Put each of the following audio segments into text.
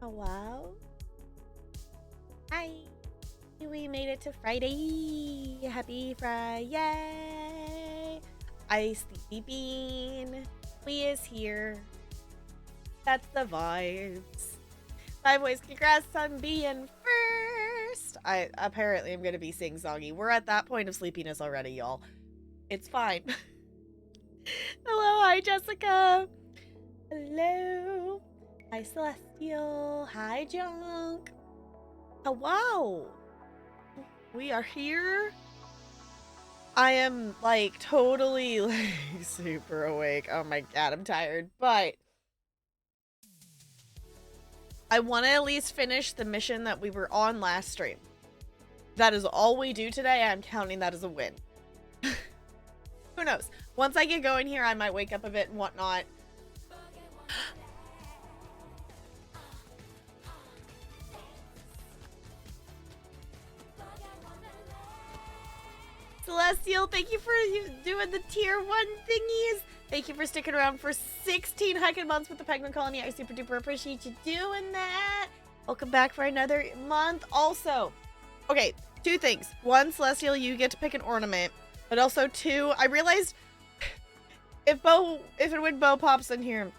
Hello? Hi. We made it to Friday. Happy Friday. I Sleepy Bean. We is here. That's the vibes. My voice, congrats on being first. I apparently am gonna be sing-songy. We're at that point of sleepiness already, y'all. It's fine. Hello, hi Jessica. Hello. Hi Celestial. Hi Junk. Oh wow. We are here. I am like totally like super awake. Oh my god, I'm tired. But I want to at least finish the mission that we were on last stream. That is all we do today. I'm counting that as a win. Who knows? Once I get going here, I might wake up a bit and whatnot. Celestial, thank you for doing the tier 1 thingies. Thank you for sticking around for 16 heckin' months with the Penguin Colony. I super duper appreciate you doing that. Welcome back for another month. Also, okay, 2 things. 1, Celestial, you get to pick an ornament. But also 2, I realized if and when Bo pops in here,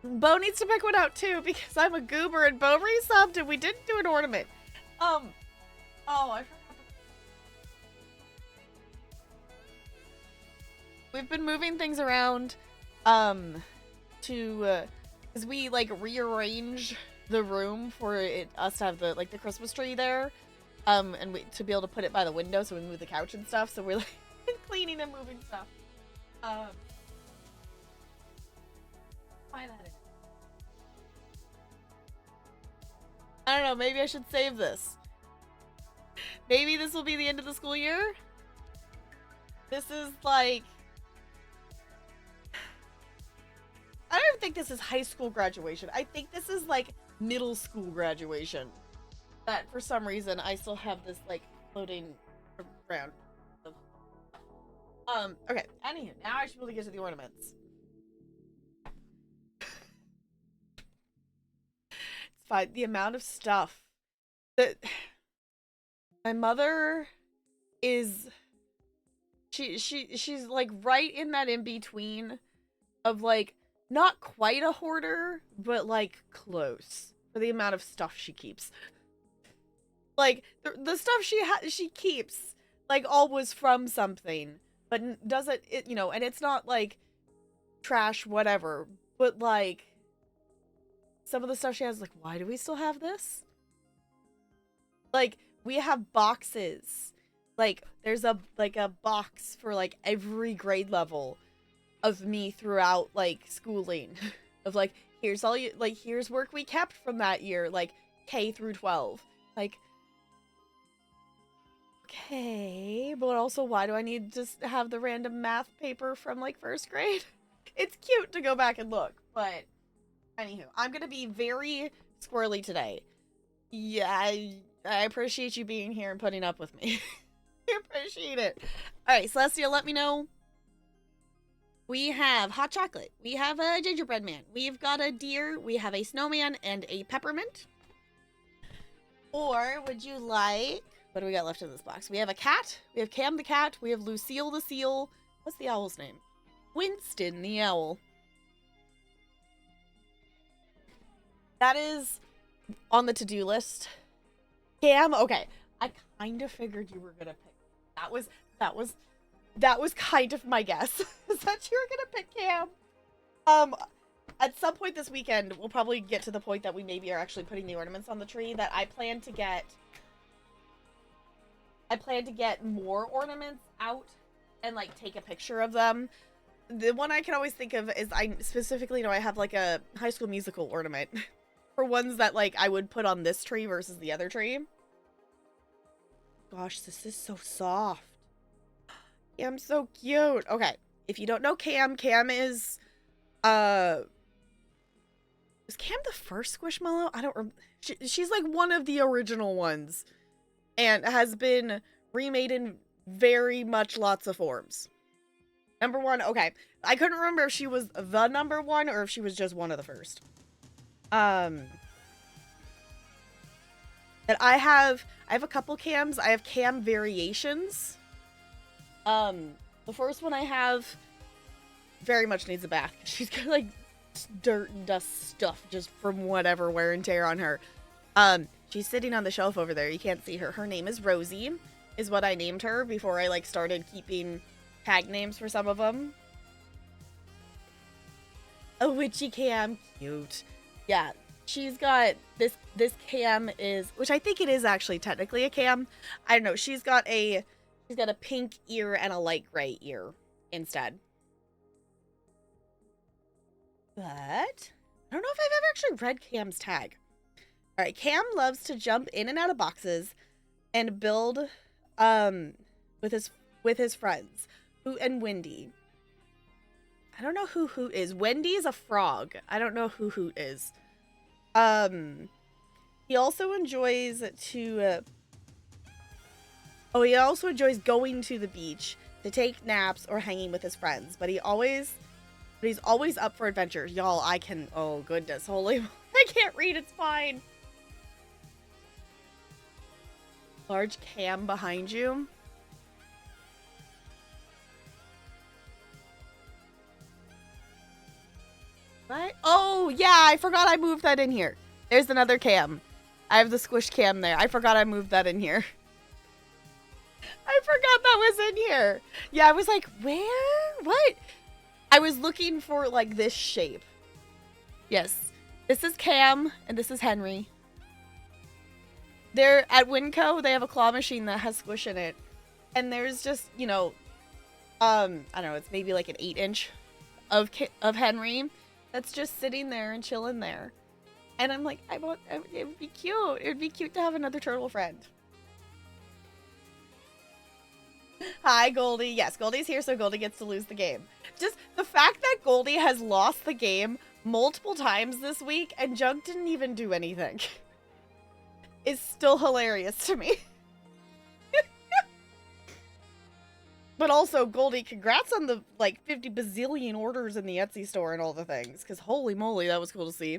Bo needs to pick one out too because I'm a goober and Bo resubbed and we didn't do an ornament. Oh, I forgot. We've been moving things around, because we, like, rearrange the room for us to have the Christmas tree there, and to be able to put it by the window so we move the couch and stuff, so we're, like, cleaning and moving stuff. Why that? I don't know, maybe I should save this. Maybe this will be the end of the school year? This is, like... I don't even think this is high school graduation. I think this is, like, middle school graduation. That, for some reason, I still have this, like, floating around. Okay. Anywho, now I should be able to get to the ornaments. It's fine. The amount of stuff that... My mother is... She's, like, right in that in-between of, like, not quite a hoarder, but, like, close. For the amount of stuff she keeps. Like, the stuff she keeps, like, all was from something. But doesn't, you know, and it's not, like, trash, whatever. But, like, some of the stuff she has, like, why do we still have this? Like, we have boxes. Like, there's a box for, like, every grade level of me throughout, like, schooling. Of, like, here's all you, like, here's work we kept from that year, like, K through 12. Like, okay, but also why do I need to have the random math paper from, like, 1st grade? It's cute to go back and look, but anywho, I'm gonna be very squirrely today. Yeah, I appreciate you being here and putting up with me. I appreciate it. Alright, Celestia, let me know. We have hot chocolate. We have a gingerbread man. We've got a deer. We have a snowman and a peppermint. Or would you like... What do we got left in this box? We have a cat. We have Cam the cat. We have Lucille the seal. What's the owl's name? Winston the owl. That is on the to-do list. Cam? Okay. I kind of figured you were gonna pick. That was kind of my guess. Is that you were gonna pick Cam? At some point this weekend, we'll probably get to the point that we maybe are actually putting the ornaments on the tree. That I plan to get more ornaments out and, like, take a picture of them. The one I can always think of is, I specifically know I have, like, a High School Musical ornament for ones that, like, I would put on this tree versus the other tree. Gosh, this is so soft. Cam's so cute. Okay, if you don't know Cam, Cam is Cam the first Squishmallow? I don't remember. She's like one of the original ones and has been remade in very much lots of forms. Number 1, okay. I couldn't remember if she was the number 1 or if she was just one of the first. And I have a couple cams. I have cam variations. The first one I have very much needs a bath. She's got like dirt and dust stuff just from whatever wear and tear on her. She's sitting on the shelf over there. You can't see her. Her name is Rosie, is what I named her before I like started keeping tag names for some of them. A witchy cam, cute. Yeah, she's got this cam is, which I think it is actually technically a cam. I don't know. She's got a pink ear and a light gray ear instead. But I don't know if I've ever actually read Cam's tag. All right, Cam loves to jump in and out of boxes and build with his friends, Hoot and Wendy. I don't know who Hoot is. Wendy is a frog. I don't know who Hoot is. He also enjoys to he also enjoys going to the beach to take naps or hanging with his friends, but he's always up for adventures. Y'all, oh goodness, holy, I can't read, it's fine. Large cam behind you. What? Oh, yeah, I forgot I moved that in here. There's another cam. I have the squish cam there. I forgot I moved that in here. I forgot that was in here. Yeah, I was like, where? What? I was looking for, like, this shape. Yes. This is Cam, and this is Henry. They're at Winco. They have a claw machine that has squish in it. And there's just, you know, I don't know, it's maybe like an 8-inch of Henry that's just sitting there and chilling there. And I'm like, it would be cute. It would be cute to have another turtle friend. Hi, Goldie. Yes, Goldie's here, so Goldie gets to lose the game. Just the fact that Goldie has lost the game multiple times this week and Junk didn't even do anything is still hilarious to me. But also, Goldie, congrats on the, like, 50 bazillion orders in the Etsy store and all the things. Because holy moly, that was cool to see.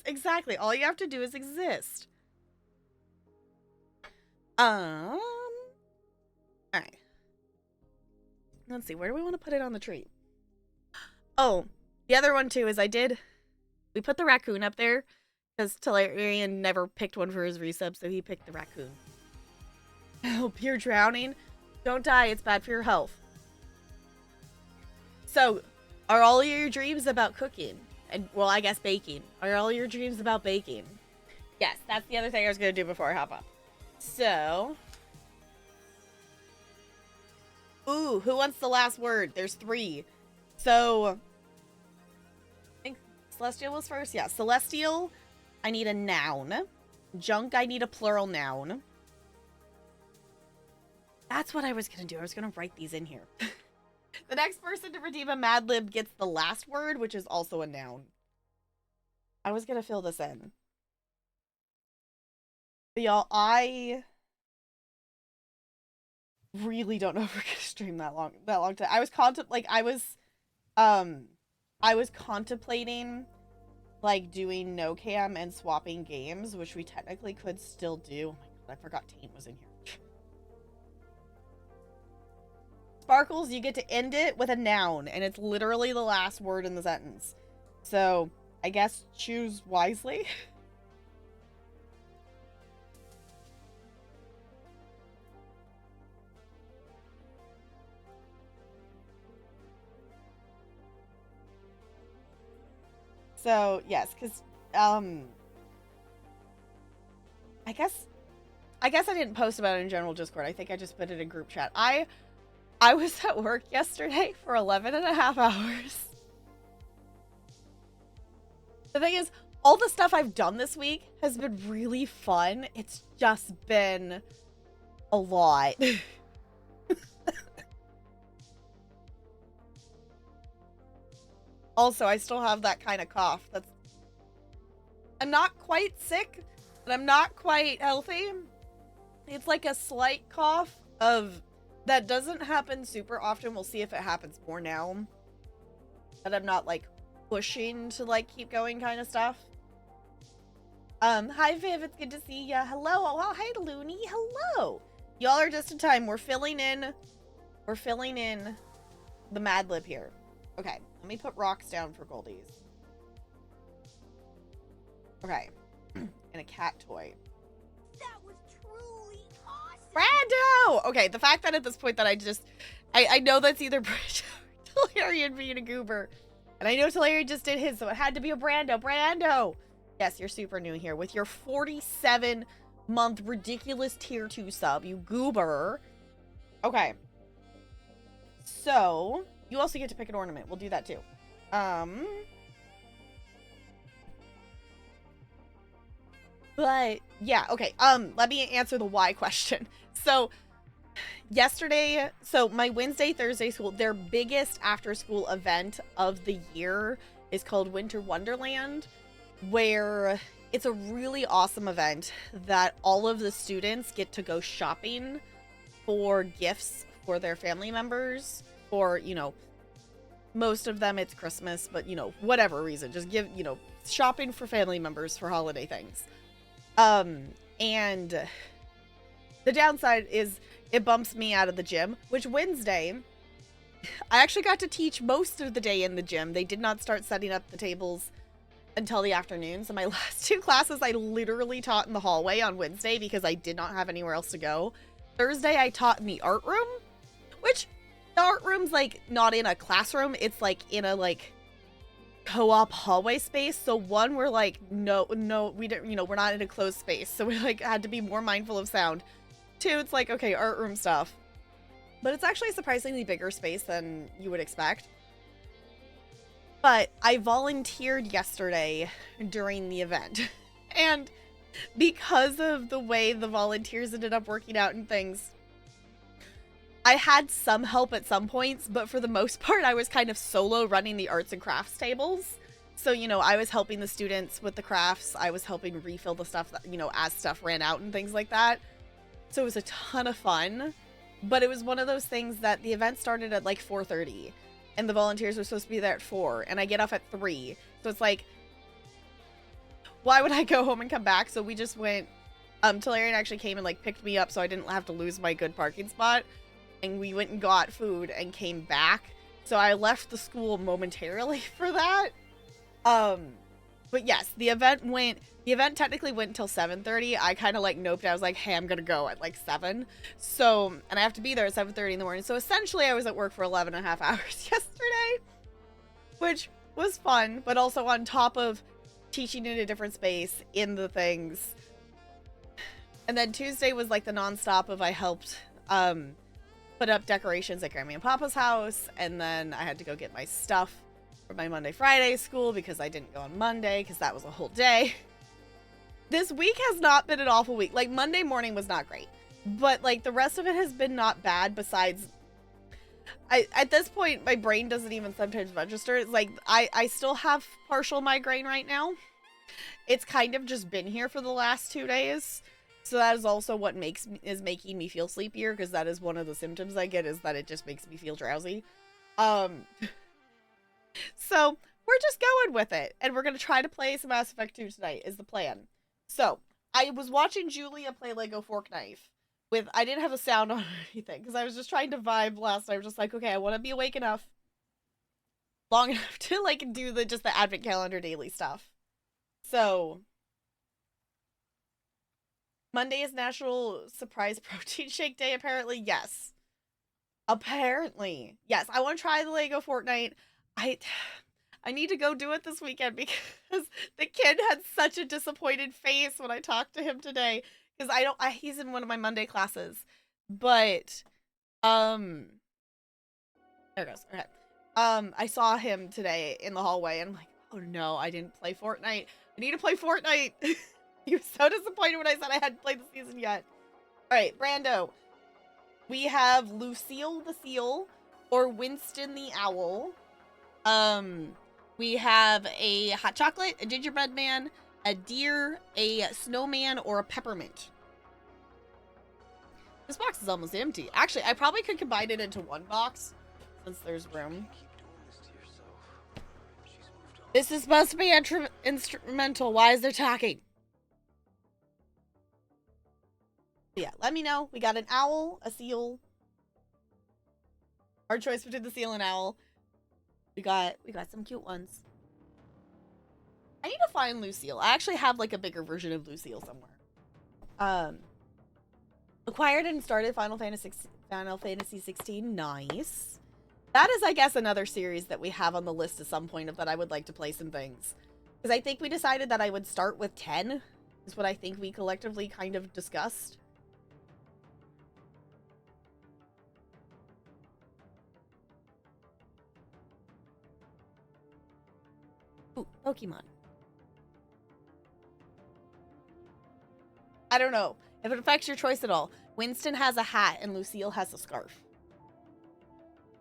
Exactly, all you have to do is exist. Alright. Let's see, where do we want to put it on the tree? Oh, the other one too is we put the raccoon up there because Talarian never picked one for his resub, so he picked the raccoon. Help, you're drowning. Don't die, it's bad for your health. So, are all your dreams about cooking? And, well, I guess baking. Are all your dreams about baking? Yes, that's the other thing I was going to do before I hop up. So. Ooh, who wants the last word? There's 3. So. I think Celestial was first. Yeah, Celestial, I need a noun. Junk, I need a plural noun. That's what I was going to do. I was going to write these in here. The next person to redeem a Mad Lib gets the last word, which is also a noun. I was going to fill this in. But y'all, I really don't know if we're going to stream that long time. I was contemplating like doing no cam and swapping games, which we technically could still do. Oh my god, I forgot Taint was in here. Sparkles, you get to end it with a noun, and it's literally the last word in the sentence. So, I guess choose wisely. So, yes, because, I guess I didn't post about it in general Discord. I think I just put it in group chat. I was at work yesterday for 11.5 hours. The thing is, all the stuff I've done this week has been really fun. It's just been a lot. Also, I still have that kind of cough. I'm not quite sick, but I'm not quite healthy. It's like a slight cough that doesn't happen super often. We'll see if it happens more now. But I'm not like pushing to like keep going kind of stuff. Hi Viv, it's good to see ya. Hello. Oh, wow, hi Looney. Hello. Y'all are just in time. We're filling in the Mad Lib here. Okay, let me put rocks down for Goldies. Okay. And a cat toy. That was truly awesome. Brando! Okay, the fact that at this point that I know that's either Brando or Talarian being a goober. And I know Talarian just did his, so it had to be a Brando. Brando! Yes, you're super new here with your 47-month ridiculous tier 2 sub, you goober. Okay. So, you also get to pick an ornament. We'll do that too. But, yeah, okay. Let me answer the why question. So, yesterday, my Wednesday, Thursday school, their biggest after-school event of the year is called Winter Wonderland, where it's a really awesome event that all of the students get to go shopping for gifts for their family members, for, you know, most of them it's Christmas, but, you know, whatever reason, just give, you know, shopping for family members for holiday things. And the downside is it bumps me out of the gym, which Wednesday, I actually got to teach most of the day in the gym. They did not start setting up the tables until the afternoon. So my last 2 classes, I literally taught in the hallway on Wednesday because I did not have anywhere else to go. Thursday, I taught in the art room, which the art room's like not in a classroom. It's like in a like co-op hallway space. So one, we're like, no, we don't, you know, we're not in a closed space. So we like had to be more mindful of sound. 2, it's like, okay, art room stuff. But it's actually a surprisingly bigger space than you would expect. But I volunteered yesterday during the event. And because of the way the volunteers ended up working out and things, I had some help at some points, but for the most part, I was kind of solo running the arts and crafts tables. So, you know, I was helping the students with the crafts. I was helping refill the stuff that, you know, as stuff ran out and things like that. So it was a ton of fun. But it was one of those things that the event started at like 4:30 and the volunteers were supposed to be there at 4 and I get off at 3. So it's like, why would I go home and come back? So we just went, Talarian actually came and like picked me up so I didn't have to lose my good parking spot. And we went and got food and came back. So I left the school momentarily for that. But yes, the event technically went until 7:30. I kind of like noped. I was like, hey, I'm gonna go at like 7. So, and I have to be there at 7:30 in the morning. So essentially I was at work for 11 and a half hours yesterday, which was fun, but also on top of teaching in a different space in the things. And then Tuesday was like the nonstop of I helped, put up decorations at Grammy and Papa's house, and then I had to go get my stuff for my Monday Friday school because I didn't go on Monday because that was a whole day. This week has not been an awful week. Like Monday morning was not great, but like the rest of it has been not bad. Besides, at this point my brain doesn't even sometimes register. It's like I still have partial migraine right now. It's kind of just been here for the last 2 days. So that is also what is making me feel sleepier, because that is one of the symptoms I get, is that it just makes me feel drowsy. So we're just going with it, and we're gonna try to play some Mass Effect 2 tonight is the plan. So I was watching Julia play Lego Fork Knife with, I didn't have the sound on or anything because I was just trying to vibe last night. I was just like, okay, I want to be awake enough, long enough to like do the advent calendar daily stuff. So Monday is National Surprise Protein Shake Day, apparently. Yes. Apparently. Yes, I want to try the Lego Fortnite. I need to go do it this weekend because the kid had such a disappointed face when I talked to him today. Because he's in one of my Monday classes. But, there it goes. Okay. I saw him today in the hallway and I'm like, oh no, I didn't play Fortnite. I need to play Fortnite. He was so disappointed when I said I hadn't played the season yet. Alright, Brando. We have Lucille the Seal or Winston the Owl. We have a hot chocolate, a gingerbread man, a deer, a snowman, or a peppermint. This box is almost empty. Actually, I probably could combine it into one box since there's room. This is supposed to be instrumental. Why is there talking? Yeah, let me know. We got an owl, a seal. Our choice between the seal and owl. We got some cute ones. I need to find Lucille. I actually have like a bigger version of Lucille somewhere. Acquired and started Final Fantasy 16. Nice. That is, I guess, another series that we have on the list at some point of that I would like to play some things. Because I think we decided that I would start with 10. Is what I think we collectively kind of discussed. Ooh, Pokemon. I don't know if it affects your choice at all. Winston has a hat and Lucille has a scarf.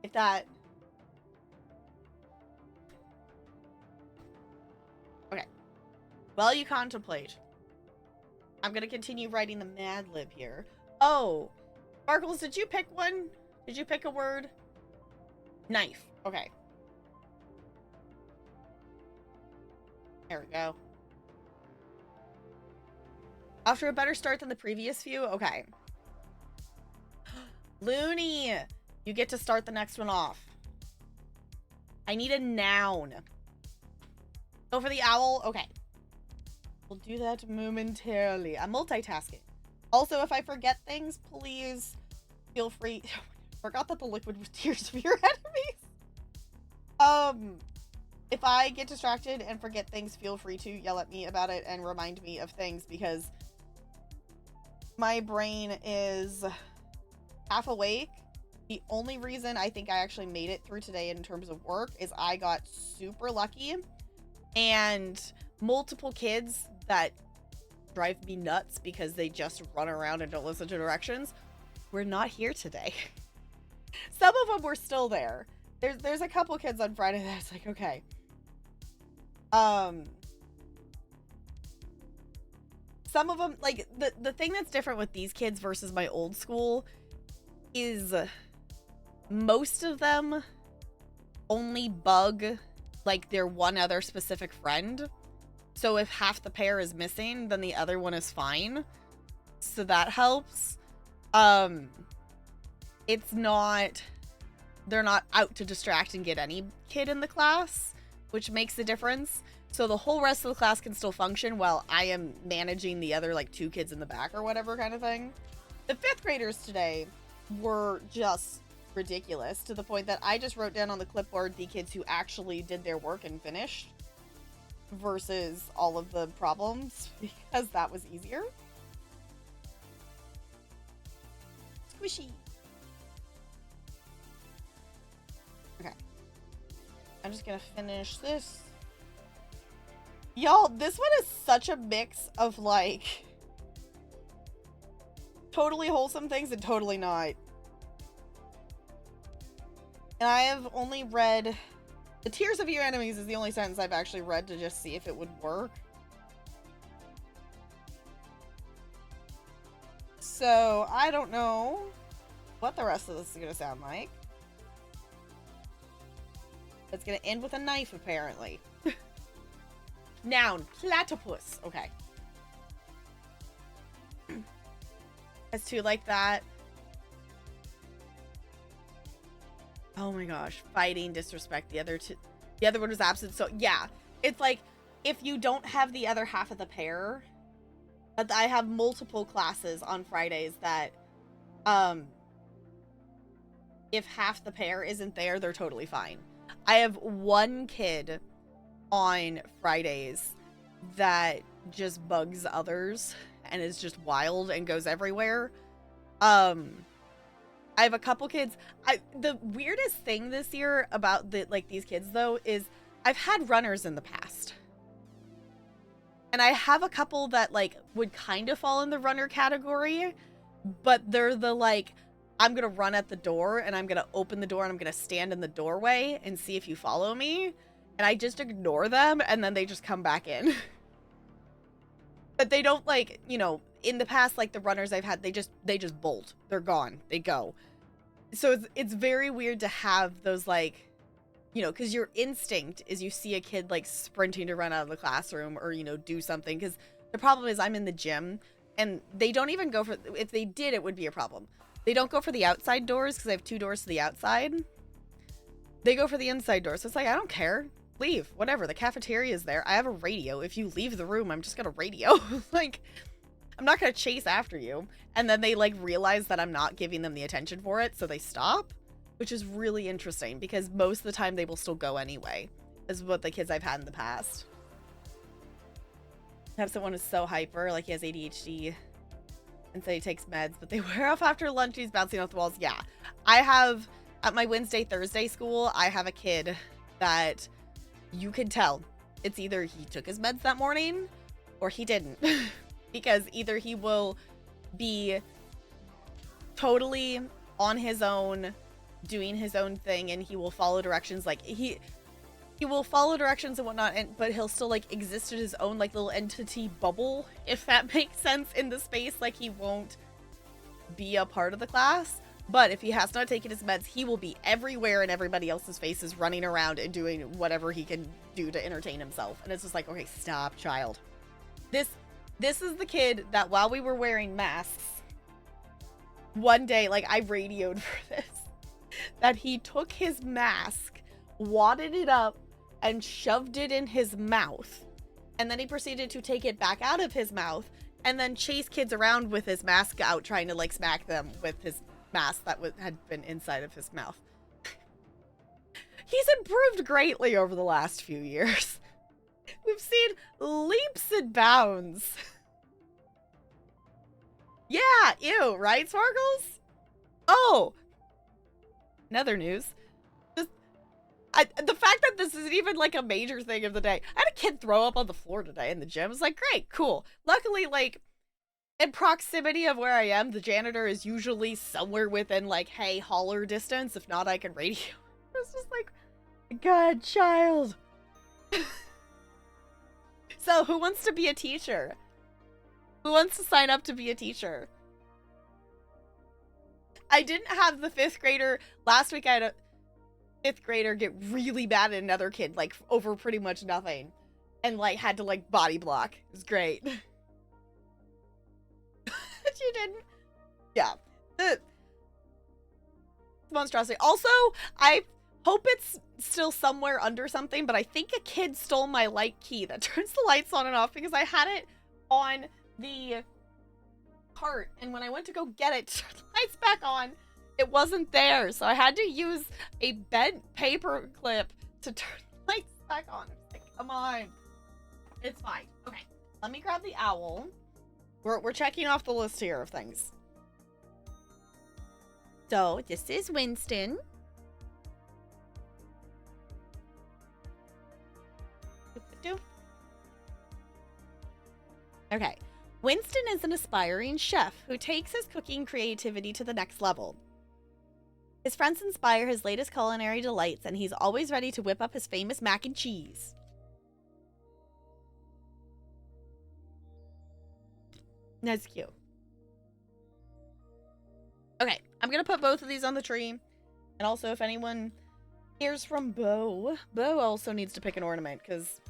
If that... Okay. While you contemplate, I'm going to continue writing the Mad Lib here. Oh, Sparkles, did you pick one? Did you pick a word? Knife. Okay. There we go. After a better start than the previous few? Okay. Looney! You get to start the next one off. I need a noun. Go for the owl? Okay. We'll do that momentarily. I'm multitasking. Also, if I forget things, please feel free. Forgot that the liquid was tears of your enemies. If I get distracted and forget things, feel free to yell at me about it and remind me of things because my brain is half awake. The only reason I think I actually made it through today in terms of work is I got super lucky and multiple kids that drive me nuts because they just run around and don't listen to directions were not here today. Some of them were still there. There's a couple kids on Friday that's like, okay. Some of them, like, the thing that's different with these kids versus my old school is most of them only bug, like, their one other specific friend. So if half the pair is missing, then the other one is fine. So that helps. It's not... They're not out to distract and get any kid in the class, which makes a difference. So the whole rest of the class can still function while I am managing the other, like, 2 kids in the back or whatever kind of thing. The 5th graders today were just ridiculous to the point that I just wrote down on the clipboard the kids who actually did their work and finished versus all of the problems because that was easier. Squishy. Okay. I'm just gonna finish this. Y'all, this one is such a mix of, like, totally wholesome things and totally not. And I have only read... The Tears of Your Enemies is the only sentence I've actually read to just see if it would work. So, I don't know what the rest of this is going to sound like. It's going to end with a knife, apparently. Noun, platypus. Okay. As to like that. Oh my gosh. Fighting, disrespect. The other one was absent. So yeah, it's like if you don't have the other half of the pair. I have multiple classes on Fridays that if half the pair isn't there, they're totally fine. I have one kid on Fridays that just bugs others and is just wild and goes everywhere. I have a couple kids. The weirdest thing this year about these kids though is I've had runners in the past. And I have a couple that like would kind of fall in the runner category, but they're the like, I'm going to run at the door and I'm going to open the door and I'm going to stand in the doorway and see if you follow me. And I just ignore them and then they just come back in. But they don't like, you know, in the past, like the runners I've had, they just bolt. They're gone. They go. So it's very weird to have those like, you know, because your instinct is you see a kid like sprinting to run out of the classroom or, you know, do something. Because the problem is I'm in the gym. And they don't even go for, if they did, it would be a problem. They don't go for the outside doors because I have 2 doors to the outside. They go for the inside doors. So it's like, I don't care. Leave. Whatever. The cafeteria is there. I have a radio. If you leave the room, I'm just going to radio. Like, I'm not going to chase after you. And then they, like, realize that I'm not giving them the attention for it, so they stop, which is really interesting because most of the time they will still go anyway, is what the kids I've had in the past. I have someone who's so hyper, like he has ADHD, and so he takes meds, but they wear off after lunch. He's bouncing off the walls. Yeah. I have, at my Wednesday, Thursday school, I have a kid that you can tell it's either he took his meds that morning or he didn't. Because either he will be totally on his own, doing his own thing, and he will follow directions. Like, he will follow directions and whatnot, but he'll still, like, exist in his own, like, little entity bubble, if that makes sense, in the space. Like, he won't be a part of the class. But if he has not taken his meds, he will be everywhere in everybody else's faces, running around and doing whatever he can do to entertain himself. And it's just like, okay, stop, child. This is the kid that while we were wearing masks, one day, like, I radioed for this, that he took his mask, wadded it up, and shoved it in his mouth. And then he proceeded to take it back out of his mouth and then chase kids around with his mask out, trying to, like, smack them with his mask that had been inside of his mouth. He's improved greatly over the last few years. We've seen leaps and bounds. Yeah, ew, right, Sparkles? Oh, another news. The fact that this isn't even, like, a major thing of the day. I had a kid throw up on the floor today in the gym. I was like, great, cool. Luckily, like, in proximity of where I am, the janitor is usually somewhere within, like, hey, holler distance. If not, I can radio. I was just like, God, child. So, who wants to be a teacher? Who wants to sign up to be a teacher? I didn't have the 5th grader. Last week I had a 5th grader get really mad at another kid, like, over pretty much nothing. And, like, had to, like, body block. It was great. You didn't? Yeah. The monstrosity. Also, I hope it's still somewhere under something, but I think a kid stole my light key that turns the lights on and off because I had it on the cart, and when I went to go get it to turn the lights back on, it wasn't there, so I had to use a bent paper clip to turn the lights back on. It's like, come on. It's fine. Okay, let me grab the owl. We're checking off the list here of things. So, this is Winston. Okay. Winston is an aspiring chef who takes his cooking creativity to the next level. His friends inspire his latest culinary delights, and he's always ready to whip up his famous mac and cheese. That's cute. Okay, I'm gonna put both of these on the tree. And also, if anyone hears from Bo also needs to pick an ornament, because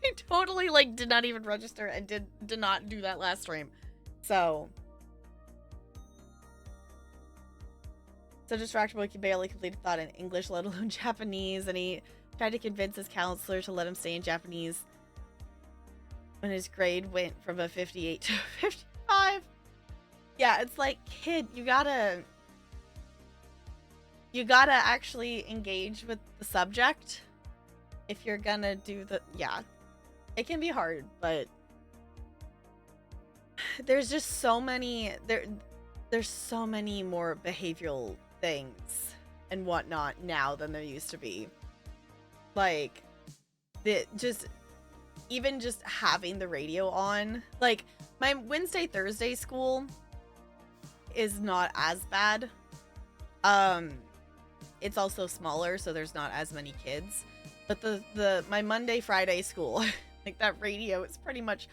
I totally, like, did not even register and did not do that last stream. So distractible, he barely completed thought in English, let alone Japanese, and he tried to convince his counselor to let him stay in Japanese when his grade went from a 58 to a 55. Yeah, it's like, kid, you gotta actually engage with the subject if you're gonna do the, yeah. It can be hard, but there's just so many, there's so many more behavioral things and whatnot now than there used to be. Like, even just having the radio on, like, my Wednesday, Thursday school is not as bad. It's also smaller, so there's not as many kids. But my Monday, Friday school, like, that radio is pretty much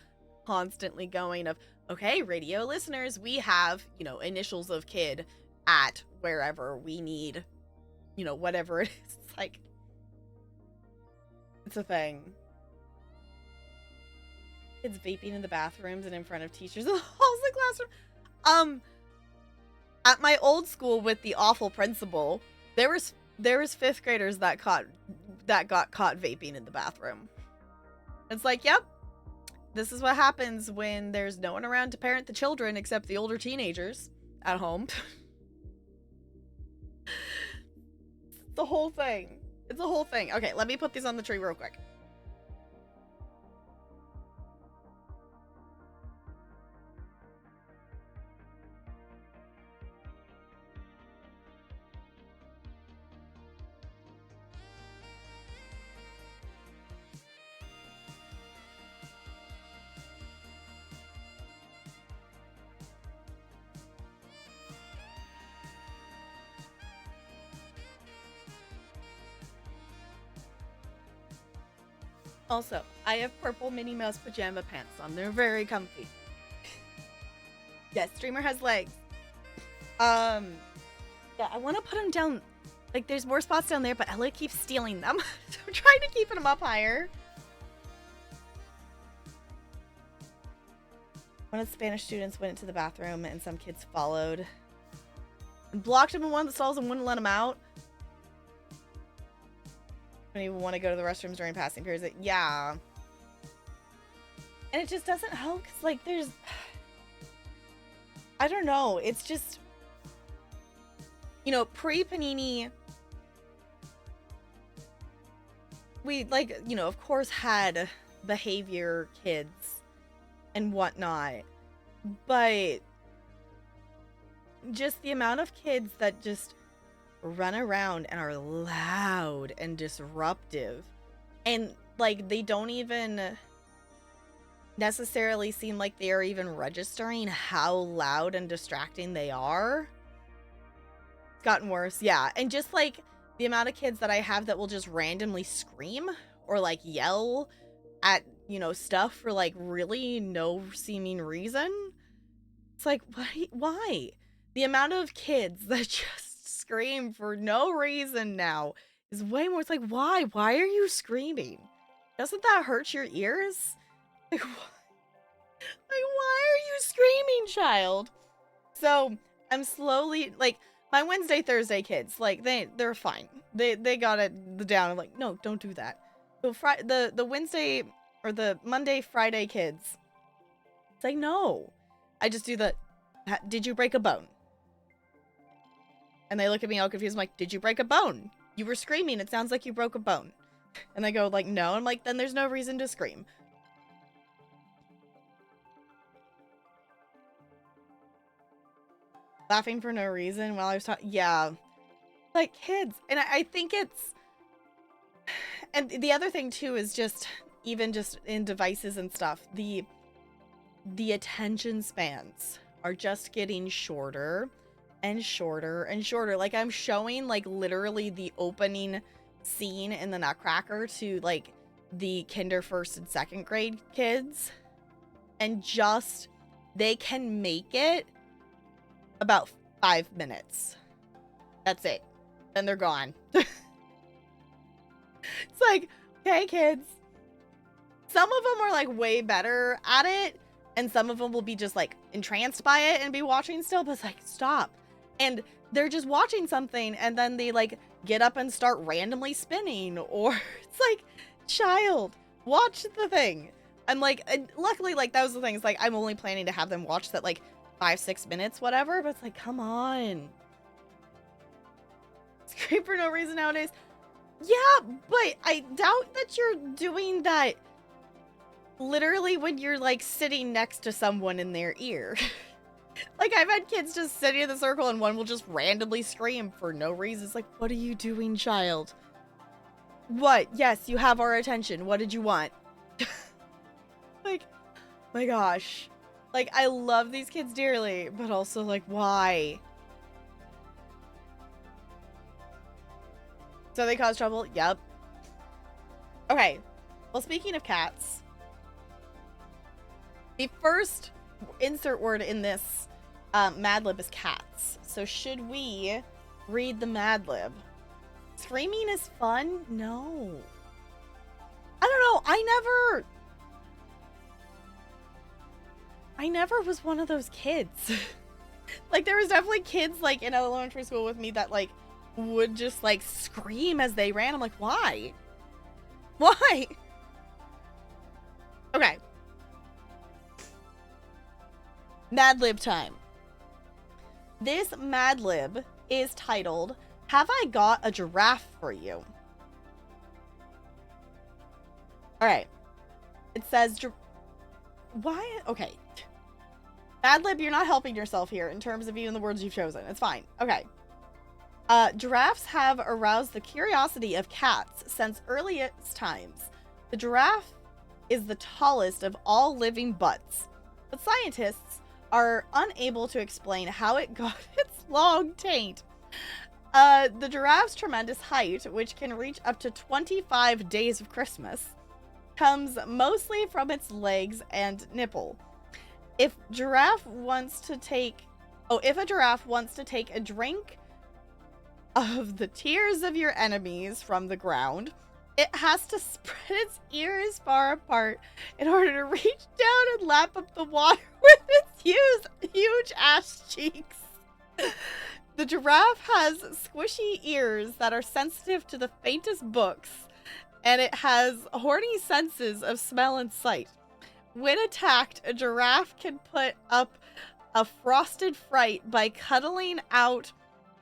constantly going of, okay, radio listeners, we have, you know, initials of kid at wherever we need, you know, whatever it is. It's like, it's a thing. Kids vaping in the bathrooms and in front of teachers in the halls of the classroom. At my old school with the awful principal, there was 5th graders that got caught vaping in the bathroom. It's like, yep, this is what happens when there's no one around to parent the children except the older teenagers at home. It's the whole thing. It's a whole thing. Okay, let me put these on the tree real quick. Also, I have purple Minnie Mouse pajama pants on. They're very comfy. Yes, Streamer has legs. Yeah, I want to put them down. Like, there's more spots down there, but Ella keeps stealing them. So I'm trying to keep them up higher. One of the Spanish students went into the bathroom and some kids followed and blocked him in one of the stalls and wouldn't let him out. When you want to go to the restrooms during passing periods. Yeah. And it just doesn't help because, like, there's... I don't know. It's just... You know, pre-Panini... We, like, you know, of course had behavior kids and whatnot. But... just the amount of kids that just... run around and are loud and disruptive, and like they don't even necessarily seem like they are even registering how loud and distracting they are. It's gotten worse. Yeah. And just like the amount of kids that I have that will just randomly scream or like yell at, you know, stuff for like really no seeming reason. It's like, why? The amount of kids that just scream for no reason now is way more. It's like, why are you screaming? Doesn't that hurt your ears? Like, why are you screaming, child? So I'm slowly, like, my Wednesday Thursday kids, like, they're fine, they got it down. I'm like, no, don't do that. So the Wednesday or the Monday Friday kids, it's like, no, I just do the did you break a bone? And they look at me all confused. I'm like, did you break a bone? You were screaming. It sounds like you broke a bone. And they go like, no. I'm like, then there's no reason to scream. Laughing for no reason while I was talking. Yeah. Like kids. And I think it's... And the other thing too is just, even just in devices and stuff, the attention spans are just getting shorter and shorter and shorter. Like, I'm showing like literally the opening scene in the Nutcracker to like the kinder, first and second grade kids, and just they can make it about 5 minutes. That's it. Then they're gone. It's like, okay, kids. Some of them are like way better at it, and some of them will be just like entranced by it and be watching still, but it's like, stop. And they're just watching something and then they like get up and start randomly spinning, or it's like, child, watch the thing. I'm like, luckily, like, that was the thing. It's like, I'm only planning to have them watch that like 5-6 minutes, whatever, but it's like, come on. Scream for no reason nowadays. Yeah, but I doubt that you're doing that literally when you're like sitting next to someone in their ear. Like, I've had kids just sitting in the circle and one will just randomly scream for no reason. It's like, what are you doing, child? What? Yes, you have our attention. What did you want? Like, my gosh. Like, I love these kids dearly, but also, like, why? So they cause trouble? Yep. Okay. Well, speaking of cats, the first insert word in this Mad Lib is cats. So should we read the Mad Lib? Screaming is fun? No. I don't know. I never was one of those kids. Like, there was definitely kids, like, in elementary school with me that, like, would just, like, scream as they ran. I'm like, why? Why? Okay. Mad Lib time. This Mad Lib is titled, Have I Got a Giraffe for You? Alright. It says, why? Okay. Mad Lib, you're not helping yourself here in terms of even the words you've chosen. It's fine. Okay. Giraffes have aroused the curiosity of cats since earliest times. The giraffe is the tallest of all living butts, but scientists are unable to explain how it got its long taint. The giraffe's tremendous height, which can reach up to 25 days of Christmas, comes mostly from its legs and nipple. If a giraffe wants to take a drink of the tears of your enemies from the ground, it has to spread its ears far apart in order to reach down and lap up the water with its huge ass cheeks. The giraffe has squishy ears that are sensitive to the faintest books, and it has horny senses of smell and sight. When attacked, a giraffe can put up a frosted fright by cuddling out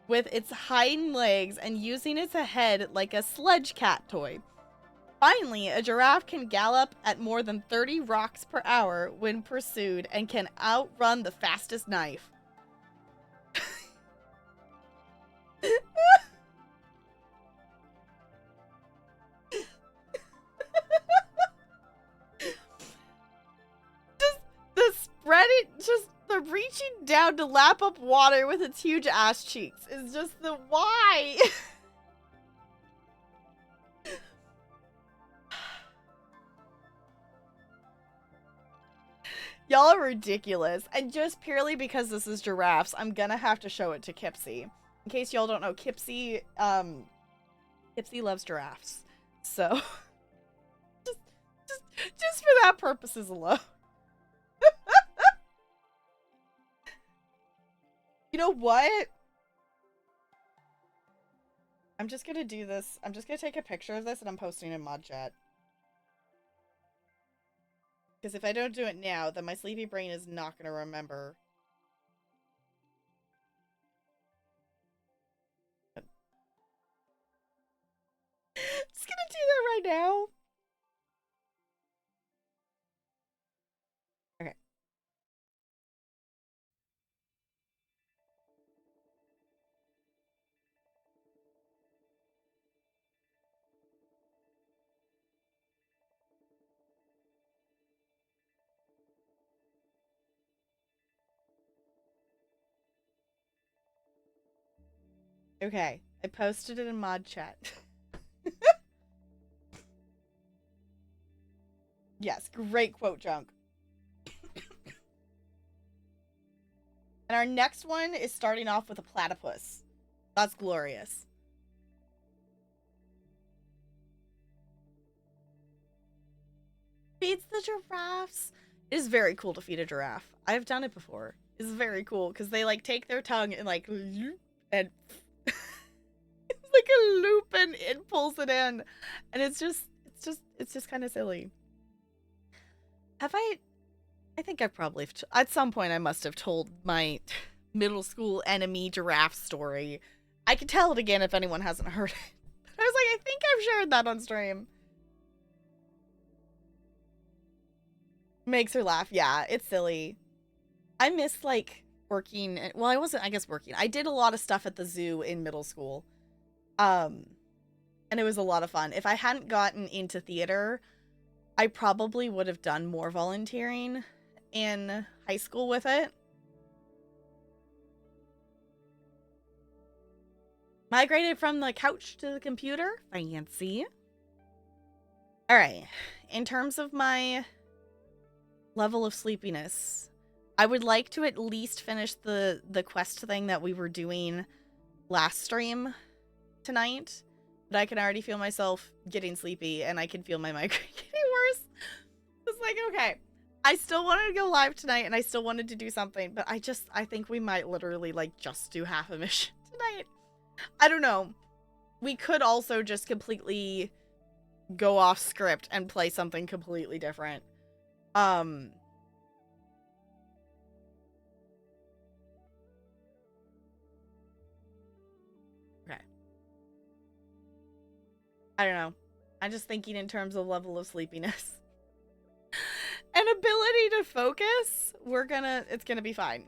with its hind legs and using its head like a sledge cat toy. Finally, a giraffe can gallop at more than 30 rocks per hour when pursued and can outrun the fastest knife. The reaching down to lap up water with its huge ass cheeks is just the why. Y'all are ridiculous. And just purely because this is giraffes, I'm gonna have to show it to Kipsy. In case y'all don't know, Kipsy loves giraffes. So just for that purposes alone. You know what? I'm just gonna do this. I'm just gonna take a picture of this and I'm posting it in mod chat. Because if I don't do it now, then my sleepy brain is not gonna remember. I'm just gonna do that right now. Okay. Okay, I posted it in mod chat. Yes, great quote, Junk. And our next one is starting off with a platypus. That's glorious. Feeds the giraffes. It is very cool to feed a giraffe. I've done it before. It's very cool because they like take their tongue and like and it's like a loop and it pulls it in, and it's just kind of silly. Have I think I've probably at some point I must have told my middle school enemy giraffe story. I could tell it again if anyone hasn't heard it. I was like, I think I've shared that on stream. Makes her laugh. Yeah, it's silly. I miss like working. Well, I wasn't, I guess, working. I did a lot of stuff at the zoo in middle school. And it was a lot of fun. If I hadn't gotten into theater, I probably would have done more volunteering in high school with it. Migrated from the couch to the computer. Fancy. All right. In terms of my level of sleepiness, I would like to at least finish the quest thing that we were doing last stream tonight, but I can already feel myself getting sleepy and I can feel my migraine getting worse. It's like, okay, I still wanted to go live tonight and I still wanted to do something, but I think we might literally like just do half a mission tonight. I don't know. We could also just completely go off script and play something completely different. Okay. I don't know. I'm just thinking in terms of level of sleepiness. And ability to focus, it's gonna be fine.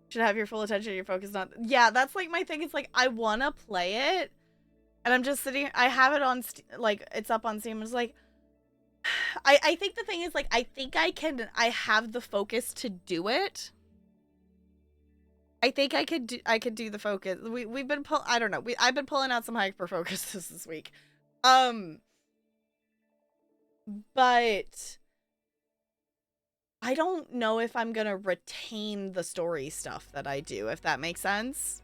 Should have your full attention, your focus on. Yeah, that's like my thing. It's like, I want to play it. And I'm just sitting, I have it on, like, it's up on Steam. It's like, I think the thing is, like, I think I have the focus to do it. I think I could do the focus. We've been I don't know. I've been pulling out some hyper focuses this week. But I don't know if I'm gonna retain the story stuff that I do, if that makes sense.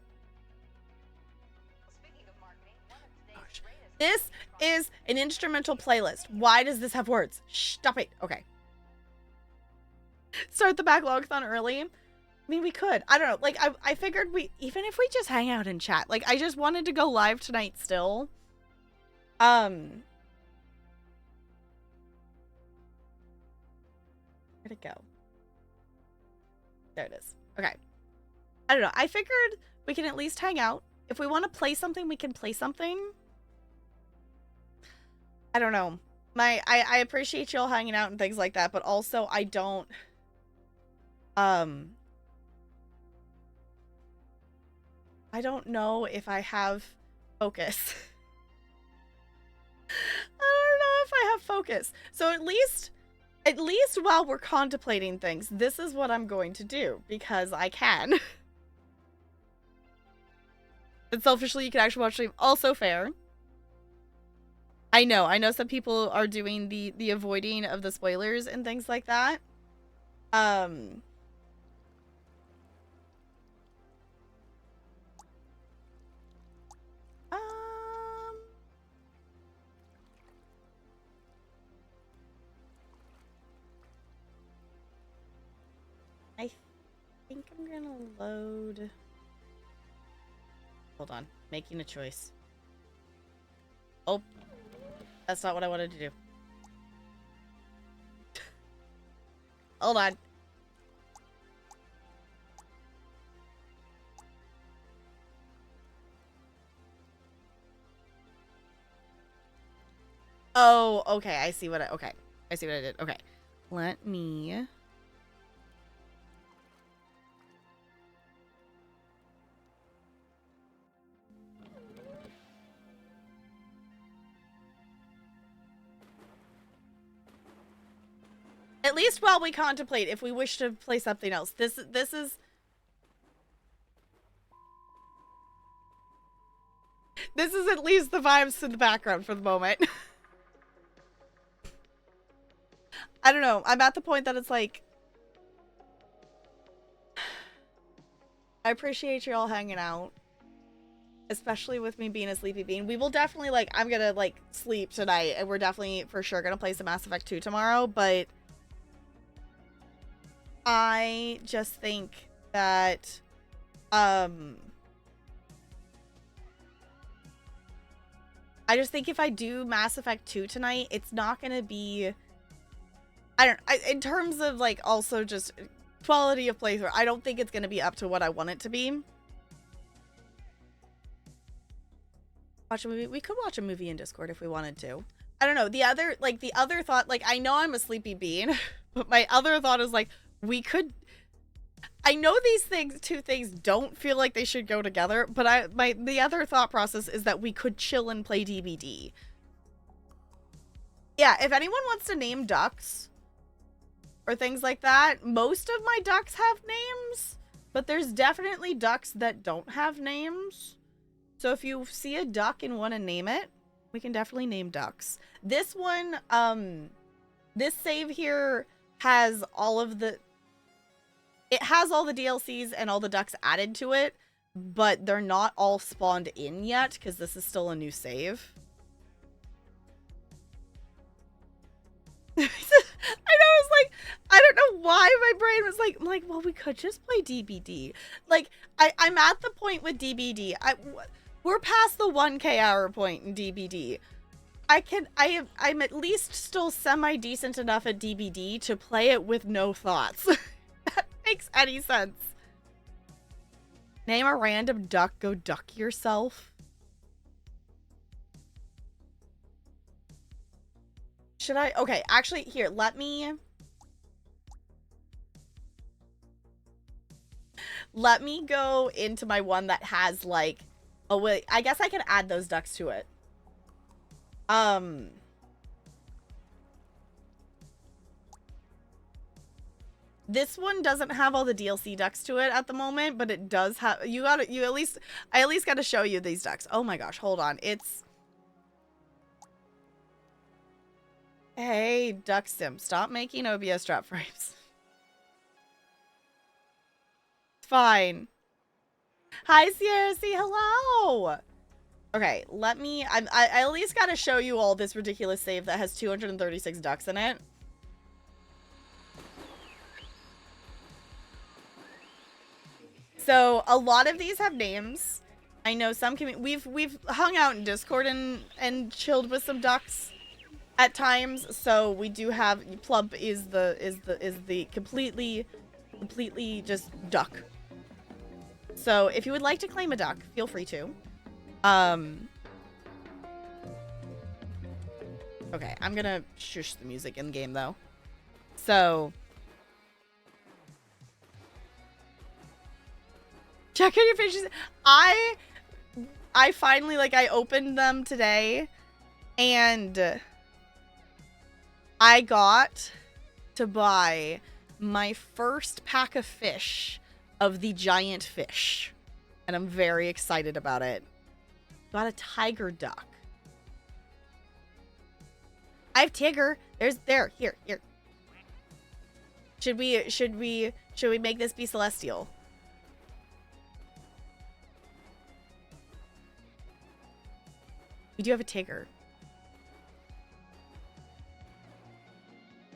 This is an instrumental playlist. Why does this have words? Stop it. Okay. Start the backlog-thon early. I mean, we could. I don't know. Like, I figured even if we just hang out and chat. Like, I just wanted to go live tonight still. Where'd it go? There it is. Okay. I don't know. I figured we can at least hang out. If we want to play something, we can play something. I don't know. I appreciate y'all hanging out and things like that, but also I don't know if I have focus. I don't know if I have focus. So at least while we're contemplating things, this is what I'm going to do because I can. And selfishly, you can actually watch stream. Also fair. I know some people are doing the avoiding of the spoilers and things like that. I think I'm gonna load. Hold on, making a choice. Oh. That's not what I wanted to do. Hold on. Oh, okay. I see what I did. Okay. Let me... At least while we contemplate if we wish to play something else. This is at least the vibes in the background for the moment. I don't know. I'm at the point that it's like, I appreciate you all hanging out, especially with me being a sleepy bean. We will definitely, like, I'm gonna, like, sleep tonight, and we're definitely for sure gonna play some Mass Effect 2 tomorrow, but I just think that, I just think if I do Mass Effect 2 tonight, it's not gonna be, in terms of, like, also just quality of playthrough, I don't think it's gonna be up to what I want it to be. Watch a movie? We could watch a movie in Discord if we wanted to. I don't know. The other thought, like, I know I'm a sleepy bean, but my other thought is, like, we could... I know these two things don't feel like they should go together, but the other thought process is that we could chill and play DBD. Yeah, if anyone wants to name ducks or things like that, most of my ducks have names, but there's definitely ducks that don't have names. So if you see a duck and want to name it, we can definitely name ducks. This one, this save here has all of the... It has all the DLCs and all the ducks added to it, but they're not all spawned in yet because this is still a new save. I know, it's like, I don't know why my brain was like, well, we could just play DBD. Like, I'm at the point with DBD. We're past the 1K hour point in DBD. I'm at least still semi-decent enough at DBD to play it with no thoughts. That makes any sense. Name a random duck, go duck yourself. Should I? Okay, actually, here, let me go into my one that has, like, oh, wait, I guess I can add those ducks to it. This one doesn't have all the DLC ducks to it at the moment, but it does have, I at least gotta show you these ducks. Oh my gosh, hold on. Hey, Duck Sim, stop making OBS drop frames. It's fine. Hi, Sierra C, hello! Okay, I at least gotta show you all this ridiculous save that has 236 ducks in it. So, a lot of these have names. I know some we've hung out in Discord and chilled with some ducks at times, so we do have Plump is the completely just duck. So if you would like to claim a duck, feel free to. Okay, I'm gonna shush the music in game though. So check out your fishes. I finally, like, I opened them today and I got to buy my first pack of fish of the giant fish. And I'm very excited about it. Got a tiger duck. I have Tigger. Here. Should we make this be celestial? We do have a Tigger.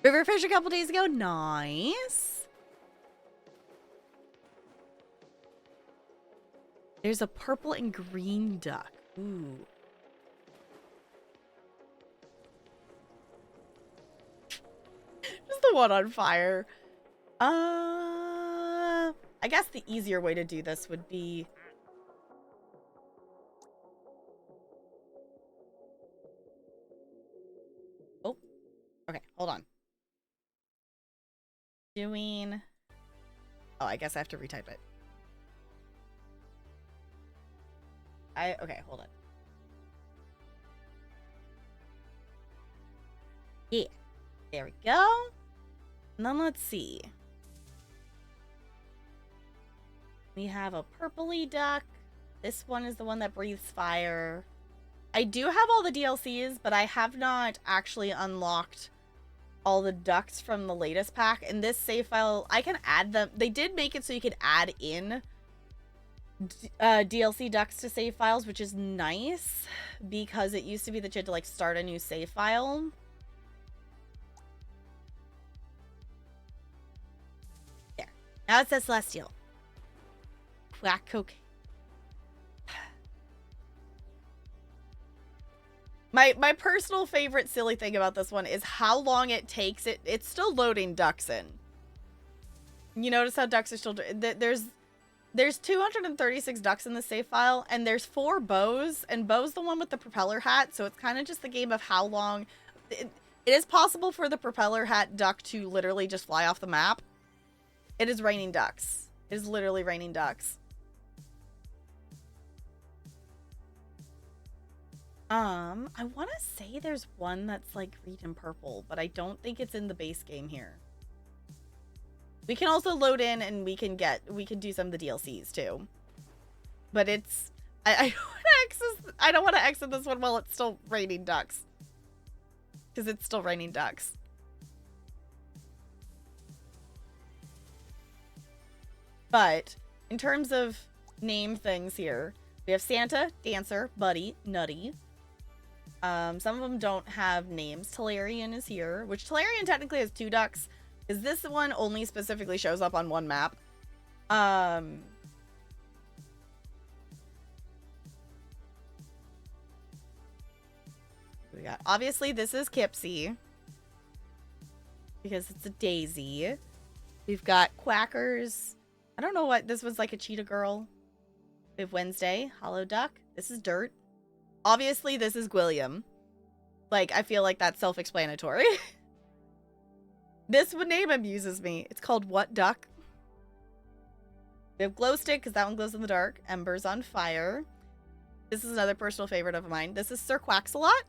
Riverfish a couple days ago. Nice. There's a purple and green duck. Ooh. Just the one on fire. I guess the easier way to do this would be... Oh. Okay, hold on. Doing... Oh, I guess I have to retype it. Okay, hold on. Yeah. There we go. And then let's see. We have a purpley duck. This one is the one that breathes fire. I do have all the DLCs, but I have not actually unlocked all the ducks from the latest pack. In this save file, I can add them. They did make it so you could add in DLC ducks to save files, which is nice because it used to be that you had to, like, start a new save file. There. Now it says Celestial. Quack cocaine. My personal favorite silly thing about this one is how long it takes. It's still loading ducks in. You notice how ducks are still... There's 236 ducks in the save file, and there's 4 bows, and Bo's the one with the propeller hat, so it's kind of just the game of how long... It is possible for the propeller hat duck to literally just fly off the map. It is raining ducks. It is literally raining ducks. I want to say there's one that's, like, green and purple, but I don't think it's in the base game here. We can also load in and we can do some of the DLCs too. But it's... I don't want to exit this one while it's still raining ducks. Because it's still raining ducks. But in terms of name things here. We have Santa, Dancer, Buddy, Nutty. Some of them don't have names. Talarian is here, which Talarian technically has 2 ducks, because this one only specifically shows up on 1 map. We got, obviously, this is Kipsy, because it's a daisy. We've got Quackers. I don't know what, this was like a cheetah girl. We have Wednesday, Hollow Duck. This is Dirt. Obviously, this is Gwilliam. Like, I feel like that's self-explanatory. This name amuses me. It's called What Duck? We have Glow Stick, because that one glows in the dark. Embers on Fire. This is another personal favorite of mine. This is Sir Quaxalot.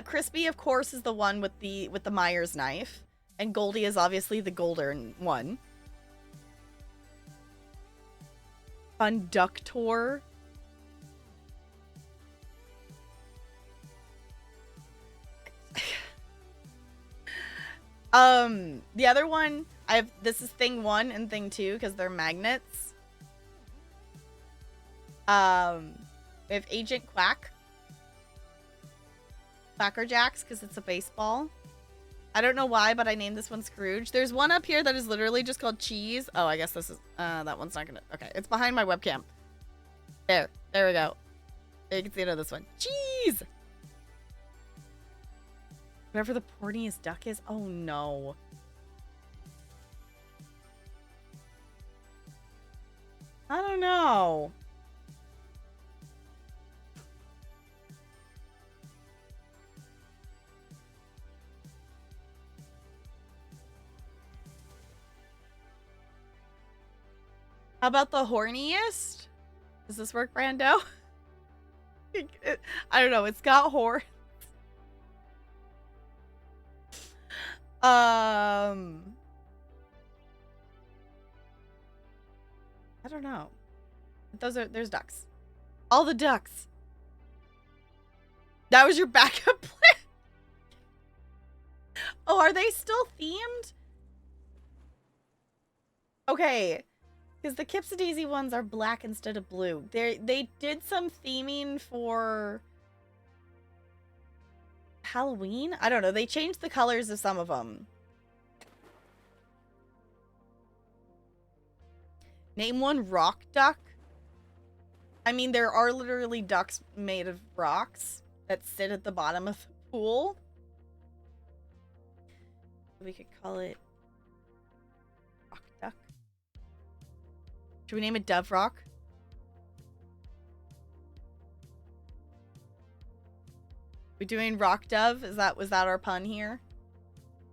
Crispy, of course, is the one with the Myers knife. And Goldie is obviously the golden one. Conductor. The other one, this is Thing 1 and Thing 2 because they're magnets. We have Agent Quack. Quackerjacks because it's a baseball. I don't know why, but I named this one Scrooge. There's one up here that is literally just called Cheese. Oh, I guess this is, that one's not gonna, okay. It's behind my webcam. There we go. You can see another this one. Cheese! Whatever the porniest duck is. Oh, no. I don't know. How about the horniest? Does this work, Brando? I don't know. It's got horns. I don't know. There's ducks. All the ducks. That was your backup plan? Oh, are they still themed? Okay. Because the Kipsy ones are black instead of blue. They did some theming for Halloween? I don't know. They changed the colors of some of them. Name one rock duck. I mean, there are literally ducks made of rocks that sit at the bottom of the pool. We could call it rock duck. Should we name it Dove Rock? We doing Rock Dove? Was that our pun here?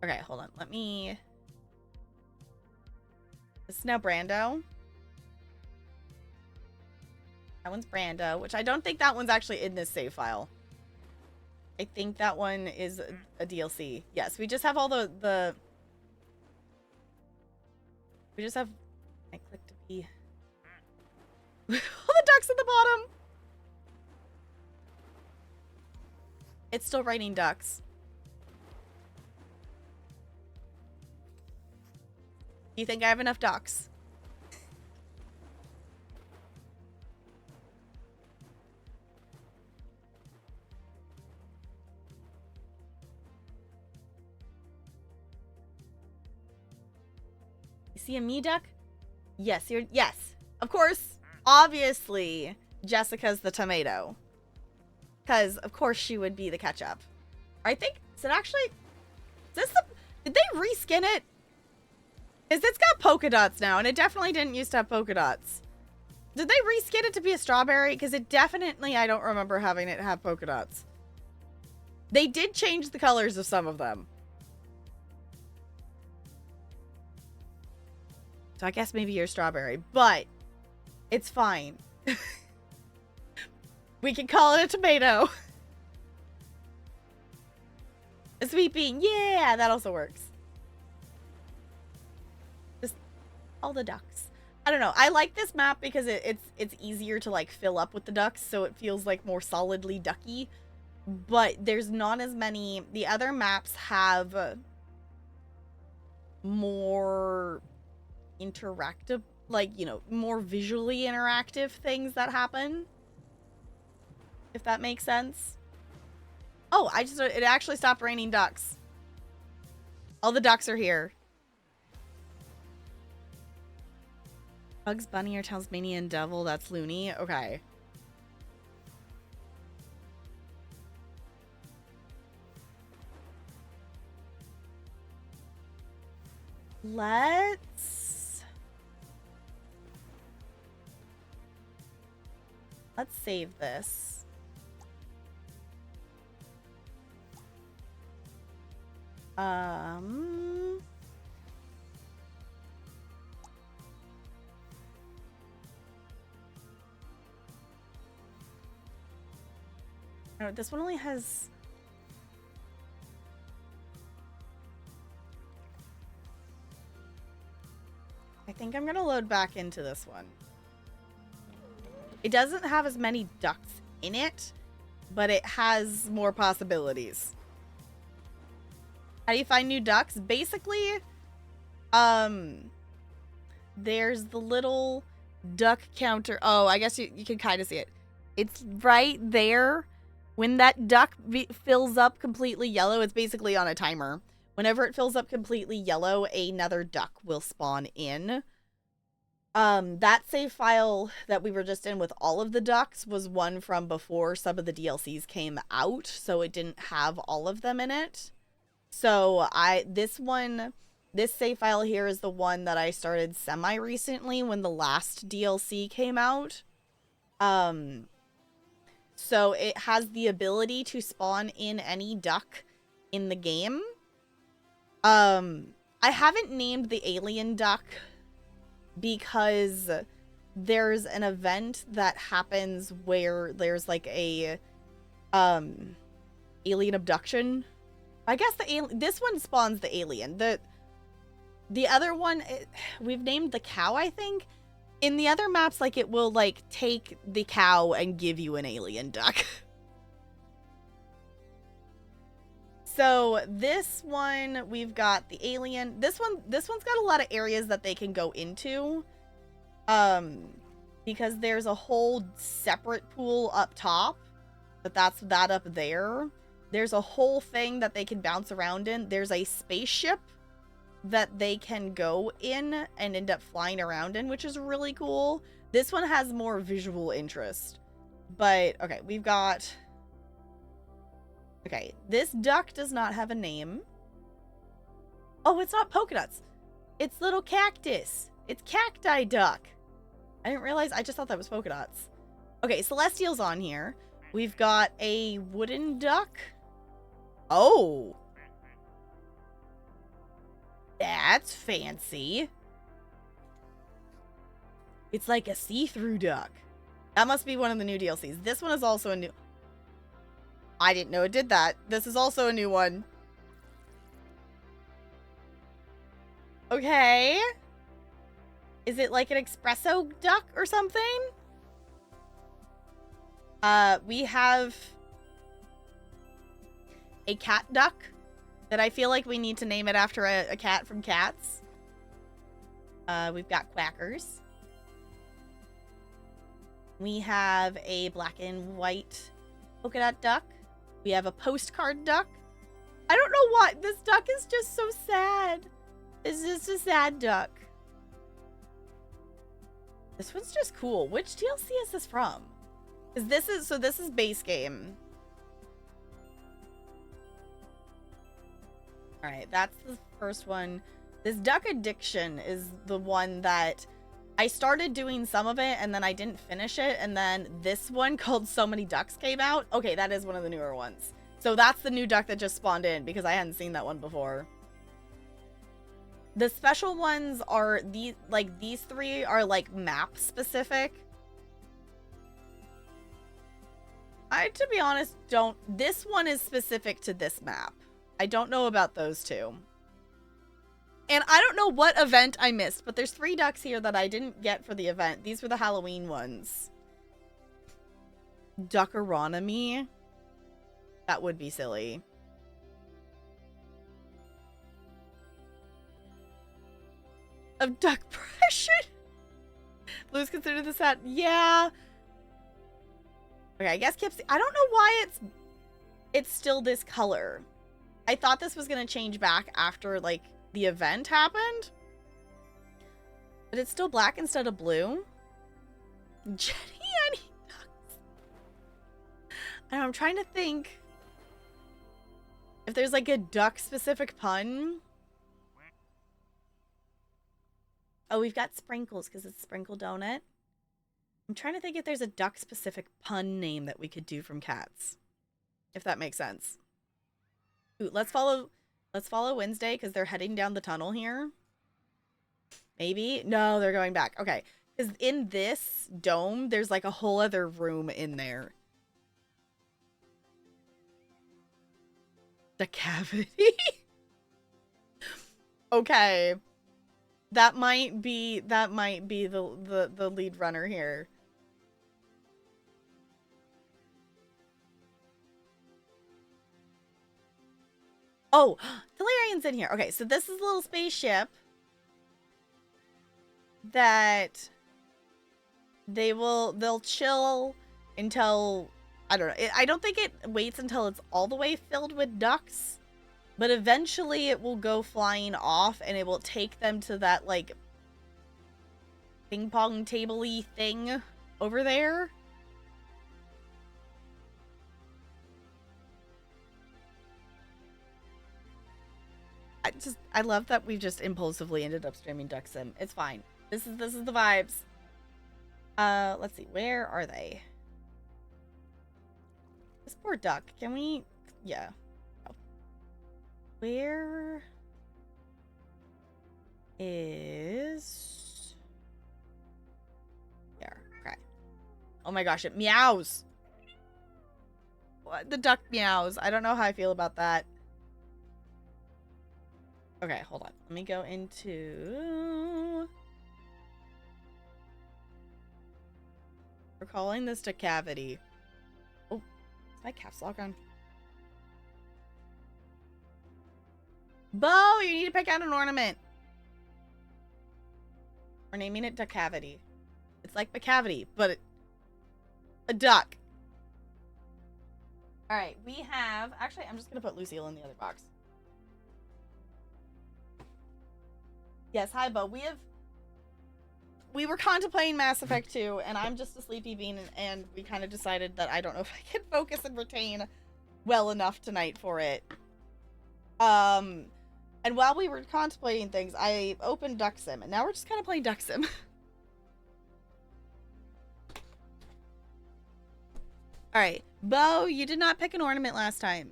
Okay, hold on. Let me. This is now Brando. That one's Brando, which I don't think that one's actually in this save file. I think that one is a DLC. Yes, we just have all the we just have. I clicked to be. All the ducks at the bottom. It's still raining ducks. Do you think I have enough ducks? You see a me duck? Yes, yes. Of course. Obviously, Jessica's the tomato. Because, of course, she would be the ketchup. I think, did they reskin it? Because it's got polka dots now, and it definitely didn't used to have polka dots. Did they reskin it to be a strawberry? Because it definitely, I don't remember having it have polka dots. They did change the colors of some of them. So I guess maybe you're strawberry, but it's fine. We can call it a tomato. A sweet bean. Yeah, that also works. Just all the ducks. I don't know. I like this map because it's easier to like fill up with the ducks, so it feels like more solidly ducky. But there's not as many. The other maps have more interactive, like, you know, more visually interactive things that happen. If that makes sense. Oh, it actually stopped raining ducks. All the ducks are here. Bugs Bunny or Tasmanian Devil, that's loony. Okay. Let's save this. No, this one only has... I think I'm gonna load back into this one. It doesn't have as many ducks in it, but it has more possibilities. How do you find new ducks? Basically, there's the little duck counter. Oh, I guess you can kind of see it. It's right there. When that duck fills up completely yellow, it's basically on a timer. Whenever it fills up completely yellow, another duck will spawn in. That save file that we were just in with all of the ducks was one from before some of the DLCs came out, so it didn't have all of them in it. So this save file here is the one that I started semi-recently when the last DLC came out. So it has the ability to spawn in any duck in the game. I haven't named the alien duck because there's an event that happens where there's like a alien abduction. I guess this one spawns the alien. The other one, we've named the cow, I think. In the other maps, like, it will, like, take the cow and give you an alien duck. So, this one, we've got the alien. This one's got a lot of areas that they can go into. Because there's a whole separate pool up top. But that's that up there. There's a whole thing that they can bounce around in. There's a spaceship that they can go in and end up flying around in, which is really cool. This one has more visual interest. But, okay, we've got... Okay, this duck does not have a name. Oh, it's not polka dots. It's little cactus. It's cacti duck. I didn't realize, I just thought that was polka dots. Okay, Celestial's on here. We've got a wooden duck. Oh! That's fancy. It's like a see-through duck. That must be one of the new DLCs. This one is also a new... I didn't know it did that. This is also a new one. Okay. Is it like an espresso duck or something? We have a cat duck that I feel like we need to name it after a cat from Cats. We've got quackers. We have a black and white polka dot duck. We have a postcard duck. I don't know why. This duck is just so sad. It's just a sad duck. This one's just cool. Which DLC is this from? This is base game. Alright, that's the first one. This duck addiction is the one that I started doing some of it and then I didn't finish it, and then this one called So Many Ducks came out. Okay, that is one of the newer ones. So that's the new duck that just spawned in because I hadn't seen that one before. The special ones are these three are like map specific. I, to be honest, this one is specific to this map. I don't know about those two. And I don't know what event I missed, but there's 3 ducks here that I didn't get for the event. These were the Halloween ones. Duckeronomy? That would be silly. of duck pressure. Blue's considered the set. Yeah. Okay, I guess I don't know why it's still this color. I thought this was gonna change back after like the event happened, but it's still black instead of blue. Jenny, I need ducks. And I'm trying to think if there's like a duck specific pun. Oh, we've got sprinkles because it's sprinkle donut. I'm trying to think if there's a duck specific pun name that we could do from cats. If that makes sense. Ooh, let's follow Wednesday because they're heading down the tunnel here. Maybe? No, they're going back. Okay. Because in this dome, there's like a whole other room in there. The cavity? Okay. That might be the lead runner here. Oh, Tellarian's in here. Okay, so this is a little spaceship that they'll chill until, I don't know. I don't think it waits until it's all the way filled with ducks, but eventually it will go flying off and it will take them to that like ping pong table-y thing over there. I love that we've just impulsively ended up streaming Duck Sim. It's fine. This is the vibes. Let's see. Where are they? This poor duck. Can we? Yeah. Oh. Where is? There. Okay. Oh my gosh! It meows. What? The duck meows. I don't know how I feel about that. Okay, hold on. Let me go into... We're calling this to cavity. Oh, is my caps lock on? Bo, you need to pick out an ornament. We're naming it to cavity. It's like the cavity, but a duck. All right, we have... Actually, I'm just going to put Lucille in the other box. Yes, hi, Bo. We were contemplating Mass Effect 2, and I'm just a sleepy bean, and we kind of decided that I don't know if I can focus and retain well enough tonight for it. And while we were contemplating things, I opened Duck Sim, and now we're just kind of playing Duck Sim. Alright, Bo, you did not pick an ornament last time.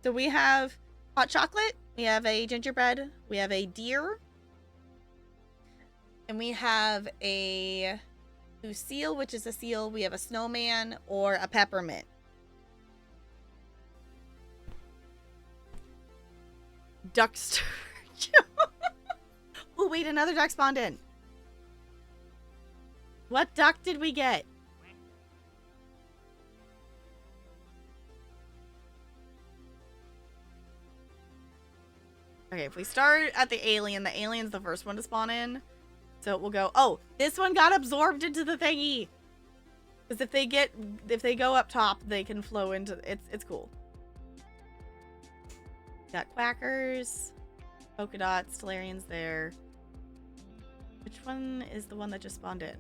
So we have hot chocolate, we have a gingerbread, we have a deer, and we have a Lucille, which is a seal. We have a snowman or a peppermint. Duck sturgeon. Oh, wait, another duck spawned in. What duck did we get? Okay, if we start at the alien's the first one to spawn in. So we'll go, oh, this one got absorbed into the thingy. Because if they go up top, they can flow into, it's cool. Got quackers, polka dots, Tellarian's there. Which one is the one that just spawned in?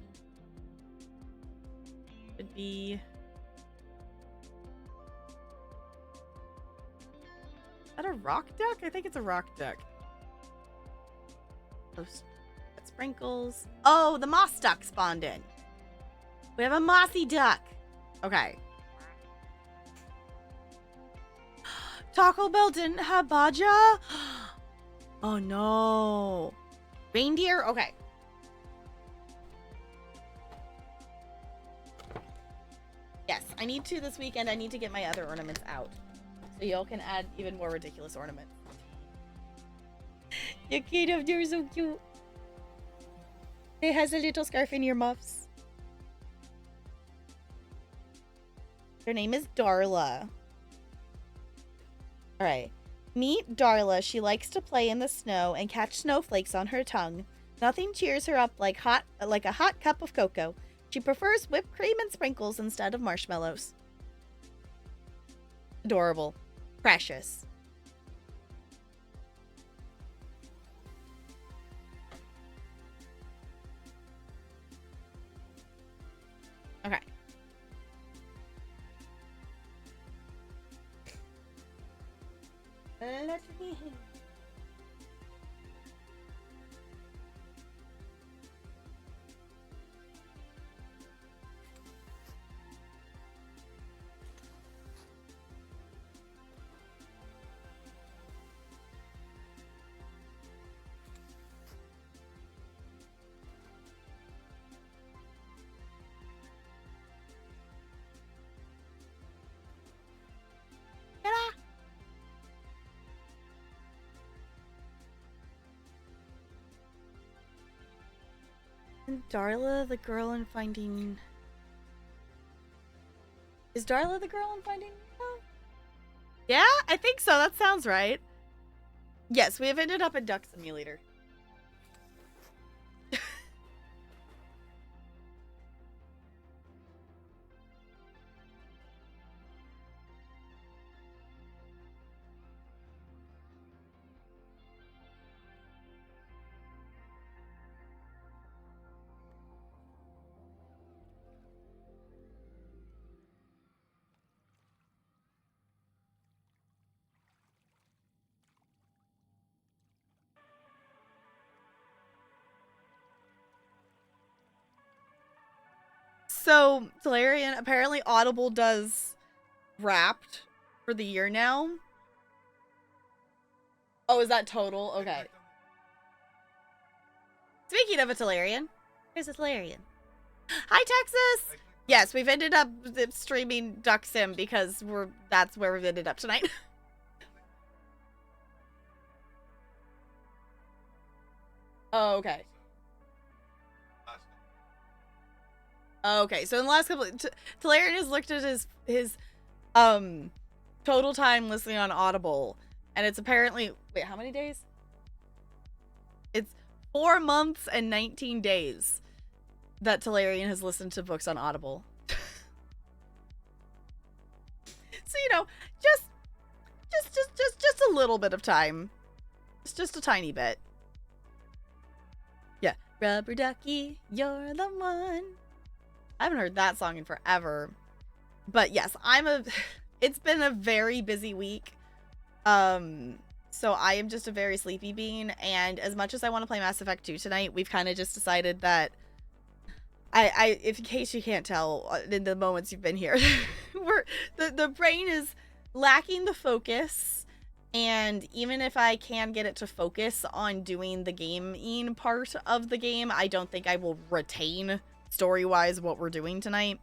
Could be... Is that a rock duck? I think it's a rock duck. Sprinkles. Oh, the moss duck spawned in. We have a mossy duck. Okay. Taco Bell didn't have Baja? Oh no. Reindeer? Okay. Yes, I need to this weekend. I need to get my other ornaments out. So y'all can add even more ridiculous ornaments. You're so cute. It has a little scarf in your muffs. Her name is Darla. Alright. Meet Darla. She likes to play in the snow and catch snowflakes on her tongue. Nothing cheers her up like a hot cup of cocoa. She prefers whipped cream and sprinkles instead of marshmallows. Adorable. Precious. Okay. Let me... And Darla, the girl in Finding... Is Darla the girl in Finding Nemo? Yeah, I think so. That sounds right. Yes, we have ended up in Duck Simulator. So, Talarian, apparently Audible does Wrapped for the year now. Oh, is that total? Okay. Speaking of a Talarian, here's a Talarian. Hi, Texas! Yes, we've ended up streaming Duck Sim because that's where we've ended up tonight. Oh, okay. Okay, so in the last couple, Talarian has looked at his total time listening on Audible, and it's apparently, wait, how many days? It's 4 months and 19 days that Talarian has listened to books on Audible. So, you know, just a little bit of time. It's just a tiny bit. Yeah. Rubber ducky, you're the one. I haven't heard that song in forever. But yes, it's been a very busy week. So I am just a very sleepy bean, and as much as I want to play Mass Effect 2 tonight, we've kind of just decided that if in case you can't tell in the moments you've been here, the brain is lacking the focus, and even if I can get it to focus on doing the gaming part of the game, I don't think I will retain story-wise what we're doing tonight.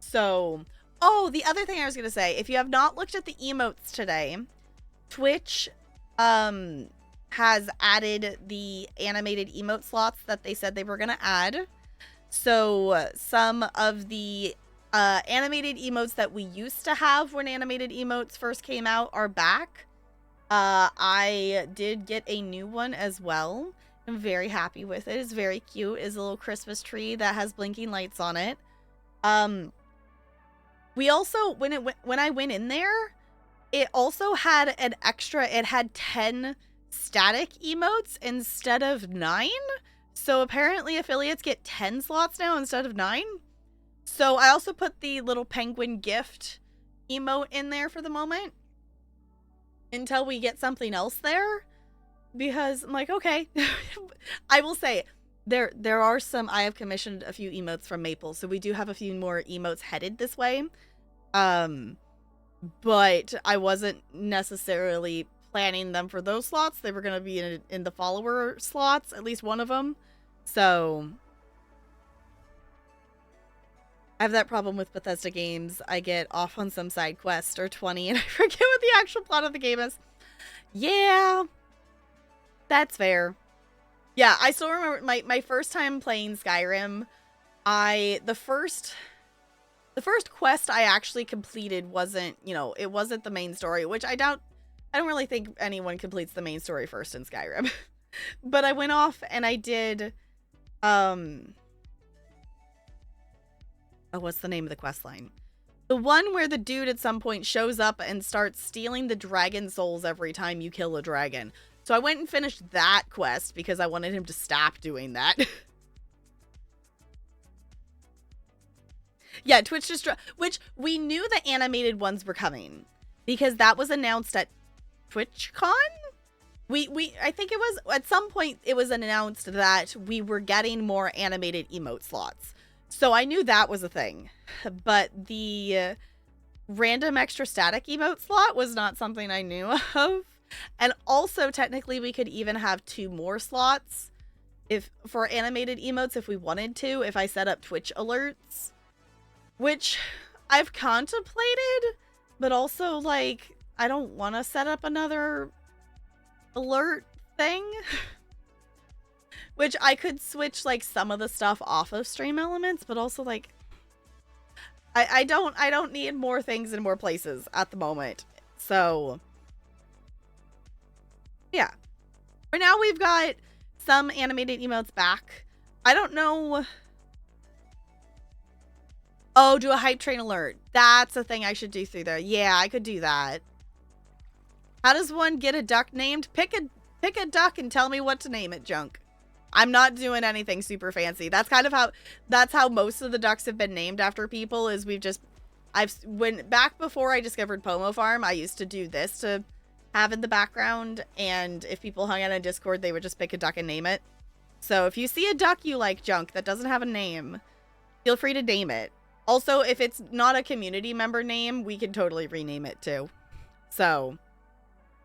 So, oh, the other thing I was gonna say, if you have not looked at the emotes today, Twitch has added the animated emote slots that they said they were gonna add. So some of the animated emotes that we used to have when animated emotes first came out are back. I did get a new one as well. I'm very happy with it. It's very cute. It's a little Christmas tree that has blinking lights on it. We also, when I went in there, it also had an extra, it had 10 static emotes instead of 9. So apparently affiliates get 10 slots now instead of 9. So I also put the little penguin gift emote in there for the moment until we get something else there, because I'm like, okay. I will say there are some, I have commissioned a few emotes from Maple, so we do have a few more emotes headed this way. But I wasn't necessarily planning them for those slots. They were going to be in the follower slots, at least one of them. So I have that problem with Bethesda games. I get off on some side quest or 20 and I forget what the actual plot of the game is. Yeah, that's fair. Yeah, I still remember my first time playing Skyrim. The first quest I actually completed wasn't, it wasn't the main story, which I doubt. I don't really think anyone completes the main story first in Skyrim. But I went off and I did, oh, what's the name of the quest line? The one where the dude at some point shows up and starts stealing the dragon souls every time you kill a dragon. So I went and finished that quest because I wanted him to stop doing that. Yeah, Twitch just, which we knew the animated ones were coming because that was announced at TwitchCon. I think it was at some point it was announced that we were getting more animated emote slots. So I knew that was a thing, but the random extra static emote slot was not something I knew of. And also technically we could even have 2 more slots for animated emotes if we wanted to, if I set up Twitch alerts, which I've contemplated, but also like I don't want to set up another alert thing. Which I could switch like some of the stuff off of Stream Elements, but also like I don't need more things in more places at the moment. So yeah. Right now we've got some animated emotes back. I don't know. Oh, do a hype train alert. That's a thing I should do through there. Yeah, I could do that. How does one get a duck named? Pick a duck and tell me what to name it, Junk. I'm not doing anything super fancy. That's kind of how most of the ducks have been named after people, is back before I discovered Pomo Farm, I used to do this to have in the background, and if people hung out on Discord, they would just pick a duck and name it. So if you see a duck you like, Junk, that doesn't have a name, feel free to name it. Also, if it's not a community member name, we can totally rename it too. So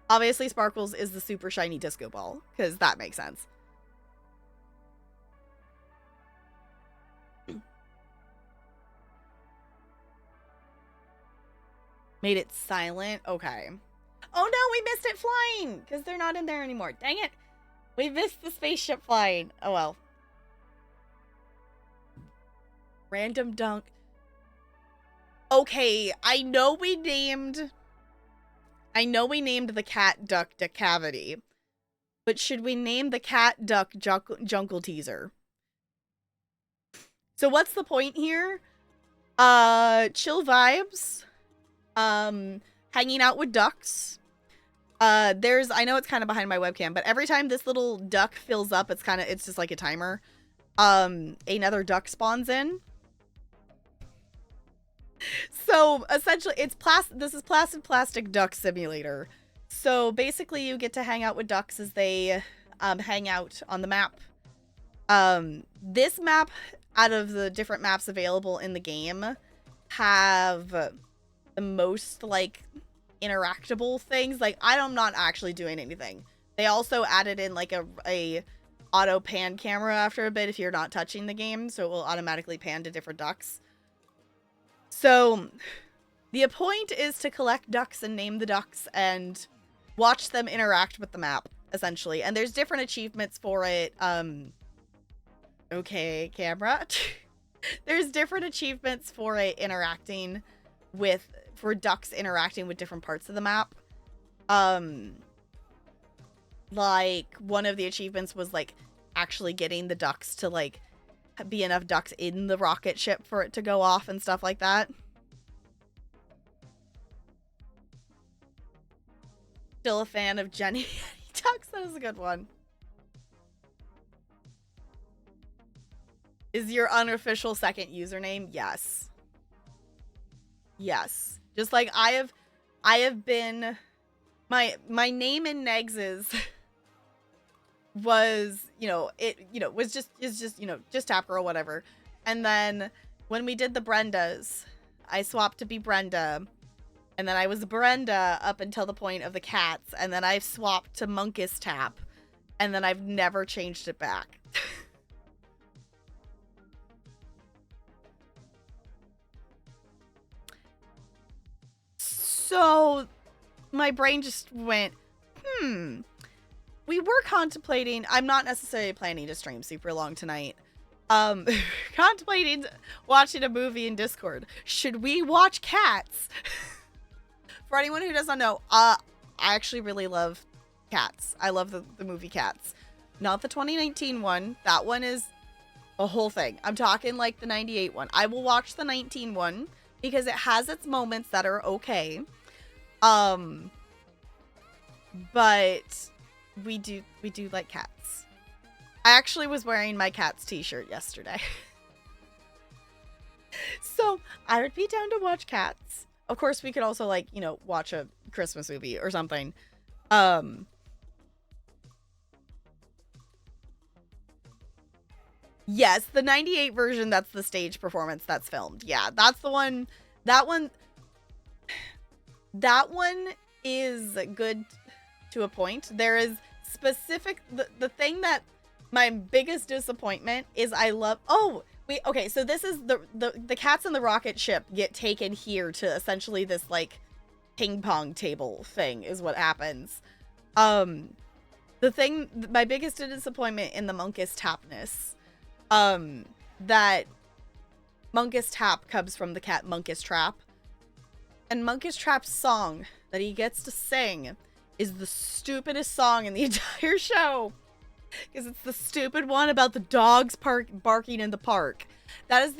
obviously Sparkles is the super shiny disco ball, because that makes sense. Made it silent. Okay. Oh no, we missed it flying because they're not in there anymore. Dang it. We missed the spaceship flying. Oh well. Random dunk. Okay, I know we named the cat duck Decavity. But should we name the cat duck Junkle Teaser? So what's the point here? Chill vibes. Hanging out with ducks. I know it's kind of behind my webcam, but every time this little duck fills up, it's just like a timer. Another duck spawns in. So essentially this is Placid Plastic Duck Simulator. So basically you get to hang out with ducks as they hang out on the map. This map, out of the different maps available in the game, have the most like interactable things. Like I'm not actually doing anything. They also added in like a auto pan camera after a bit if you're not touching the game, so it will automatically pan to different ducks. So the point is to collect ducks and name the ducks and watch them interact with the map, essentially. And there's different achievements for it. Okay, camera. There's different achievements for it for ducks interacting with different parts of the map. Like one of the achievements was like actually getting the ducks to like be enough ducks in the rocket ship for it to go off and stuff like that. Still a fan of Jenny Ducks. That is a good one. Is your unofficial second username? Yes. Yes. Just like I have been, my name in Negs was, just Tap Girl, whatever. And then when we did the Brendas, I swapped to be Brenda. And then I was Brenda up until the point of the cats. And then I swapped to Monkus Tap. And then I've never changed it back. So my brain just went, we were contemplating, I'm not necessarily planning to stream super long tonight. Contemplating watching a movie in Discord. Should we watch Cats? For anyone who doesn't know, I actually really love Cats. I love the movie Cats. not the 2019 one. That one is a whole thing. I'm talking like the 98 one. I will watch the 19 one because it has its moments that are okay. But we do like cats. I actually was wearing my cat's t-shirt yesterday. So I would be down to watch Cats. Of course, we could also, like, you know, watch a Christmas movie or something. Yes, the 98 version, that's the stage performance that's filmed. Yeah, that's the one. That one is good to a point. There is specific, the thing that my biggest disappointment is okay, so this is the cats in the rocket ship get taken here to essentially this, like, ping pong table thing is what happens. My biggest disappointment in the Monkus Tapness, that Monkus Tap comes from the cat Monkus Trap. And Monkus Trap's song that he gets to sing is the stupidest song in the entire show. Because it's the stupid one about the dogs barking in the park. That is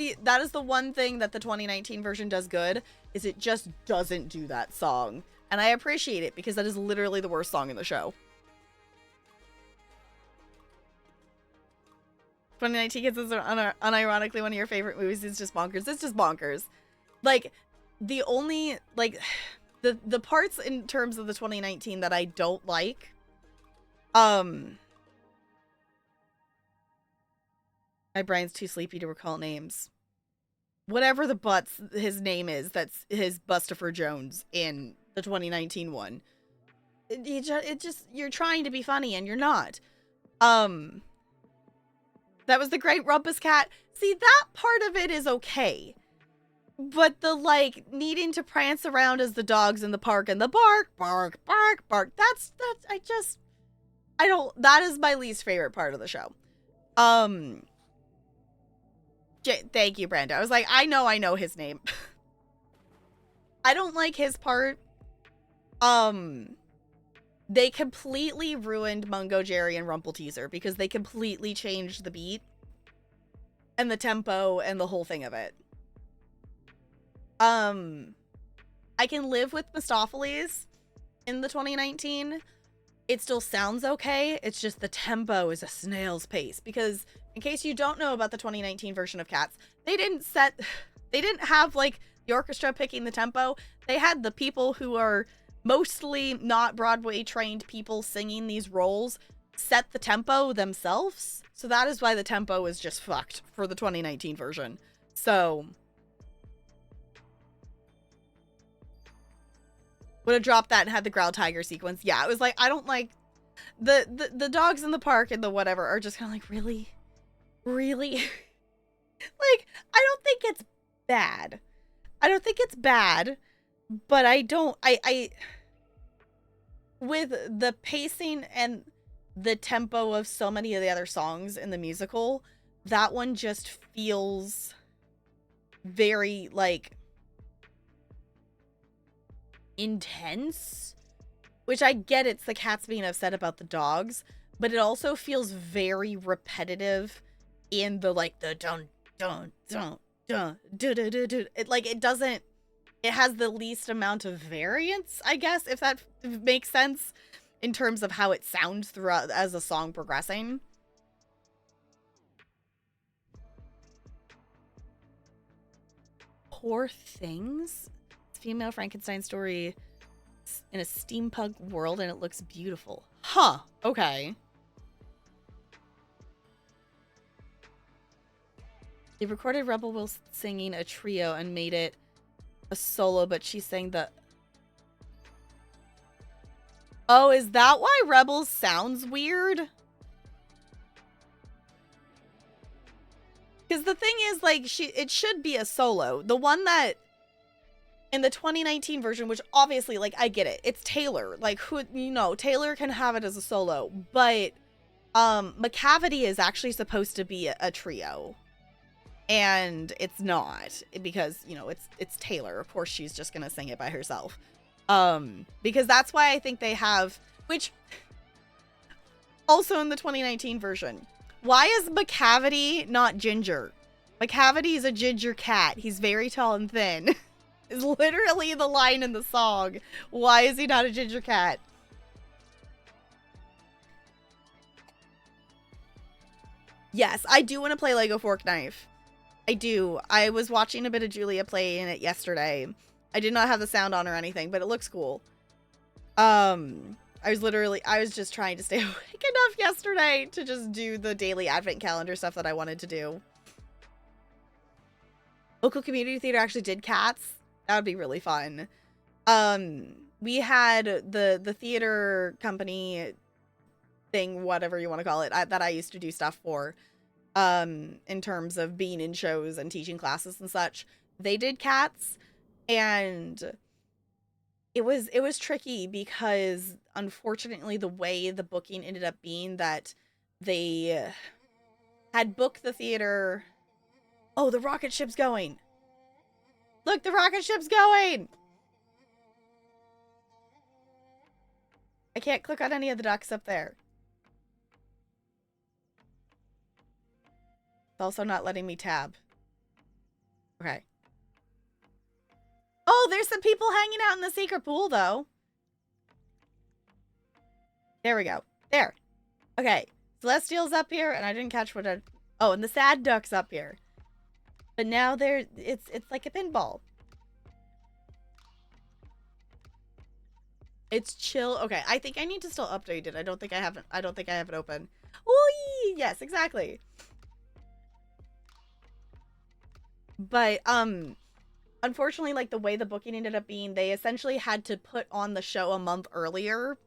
the one thing that the 2019 version does good, is it just doesn't do that song. And I appreciate it because that is literally the worst song in the show. 2019 Kids is unironically one of your favorite movies. It's just bonkers. It's just bonkers. Like, the only, like, the parts in terms of the 2019 that I don't like, my brain's too sleepy to recall names. Whatever the his name is, that's his Bustopher Jones in the 2019 one. It just, you're trying to be funny and you're not. That was the Great Rumpus Cat. See, that part of it is okay. But the, like, needing to prance around as the dogs in the park and the bark, bark, bark, bark. That is my least favorite part of the show. Thank you, Brenda. I was like, I know his name. I don't like his part. They completely ruined Mungo Jerry and Rumpelteazer because they completely changed the beat and the tempo and the whole thing of it. I can live with Mistopheles in the 2019. It still sounds okay. It's just the tempo is a snail's pace. Because in case you don't know about the 2019 version of Cats, they didn't have, like, the orchestra picking the tempo. They had the people who are mostly not Broadway trained people singing these roles set the tempo themselves. So that is why the tempo is just fucked for the 2019 version. So would have dropped that and had the Growl Tiger sequence. Yeah, it was like, I don't like the dogs in the park and the whatever are just kind of like, really? Like, I don't think it's bad. But I with the pacing and the tempo of so many of the other songs in the musical, that one just feels very, like, intense, which I get, it's the cats being upset about the dogs, but it also feels very repetitive in the, like, the dun dun dun dun do do do do. It has the least amount of variance, I guess, if that makes sense, in terms of how it sounds throughout as a song progressing. Poor Things? Female Frankenstein story in a steampunk world and it looks beautiful. Huh. Okay. They recorded Rebel Wilson singing a trio and made it a solo, but she sang the... Oh, is that why Rebels sounds weird? Because the thing is, like, it should be a solo. The one that in the 2019 version, which obviously, like, I get it, it's Taylor. Like, who, you know, Taylor can have it as a solo, but McCavity is actually supposed to be a trio. And it's not, because, you know, it's Taylor. Of course she's just gonna sing it by herself. Because that's why I think they have, which Also in the 2019 version. Why is McCavity not ginger? McCavity is a ginger cat. He's very tall and thin. Is literally the line in the song. Why is he not a ginger cat? Yes, I do want to play Lego Fork Knife. I do. I was watching a bit of Julia playing it yesterday. I did not have the sound on or anything, but it looks cool. I was just trying to stay awake enough yesterday to just do the daily advent calendar stuff that I wanted to do. Local community theater actually did cats. That would be really fun. We had the theater company thing, whatever you want to call it, that I used to do stuff for, in terms of being in shows and teaching classes and such. They did cats, and it was tricky because unfortunately the way the booking ended up being that they had booked the theater. Oh, the rocket ship's going. Look, the rocket ship's going. I can't click on any of the ducks up there. It's also not letting me tab. Okay. Oh, there's some people hanging out in the secret pool, though. There we go. There. Okay. Celestial's up here, and I didn't catch what I... Oh, and the sad duck's up here. But now it's like a pinball. It's chill. Okay, I think I need to still update it. I don't think I have it open. Ooh, yes, exactly. But unfortunately, like, the way the booking ended up being, they essentially had to put on the show a month earlier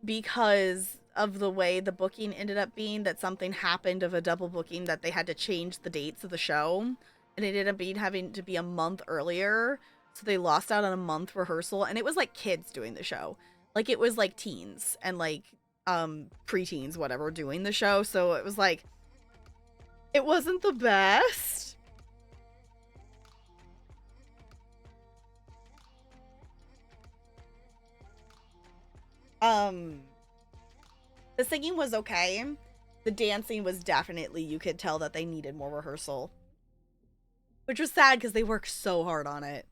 because of the way the booking ended up being, that something happened of a double booking that they had to change the dates of the show, and it ended up being having to be a month earlier, so they lost out on a month rehearsal. And it was like kids doing the show, like it was like teens and like preteens, whatever, doing the show, so it was like, it wasn't the best. The singing was okay. The dancing was definitely, you could tell that they needed more rehearsal. Which was sad because they worked so hard on it.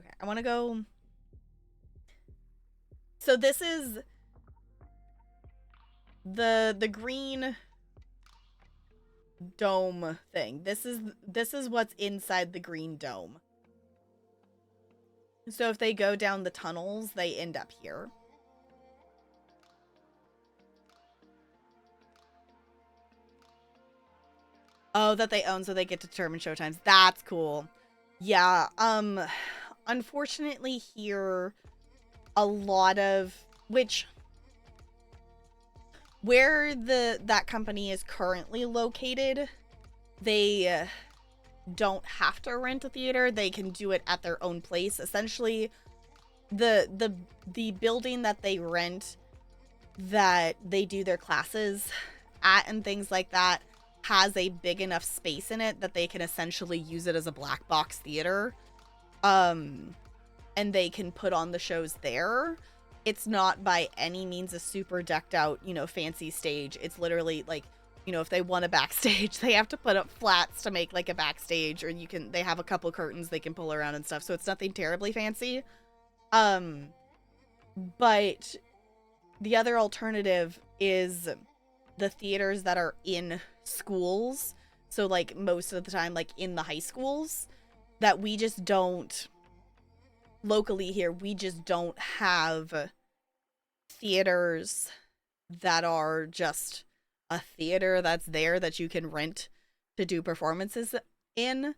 Okay, I want to go... So this is the green dome thing. This is what's inside the green dome. So if they go down the tunnels, they end up here. Oh, that they own, so they get to determine showtimes. That's cool. Yeah, unfortunately here, a lot of, where that company is currently located, they don't have to rent a theater. They can do it at their own place. Essentially, the building that they rent, that they do their classes at and things like that, has a big enough space in it that they can essentially use it as a black box theater. And they can put on the shows there. It's not by any means a super decked out, you know, fancy stage. It's literally like, you know, if they want a backstage, they have to put up flats to make like a backstage, or they have a couple curtains they can pull around and stuff. So it's nothing terribly fancy. But the other alternative is the theaters that are in schools. So like most of the time, like in the high schools, that we just don't, locally here, we just don't have theaters that are just a theater that's there that you can rent to do performances in.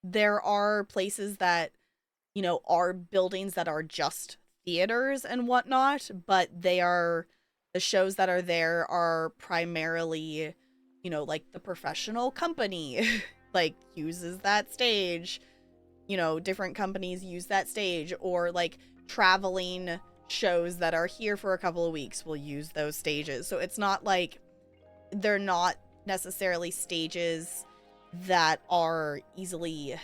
There are places that, you know, are buildings that are just theaters and whatnot, but the shows that are there are primarily, you know, like the professional company like uses that stage, you know, different companies use that stage, or like traveling shows that are here for a couple of weeks will use those stages. So it's not like they're not necessarily stages that are easily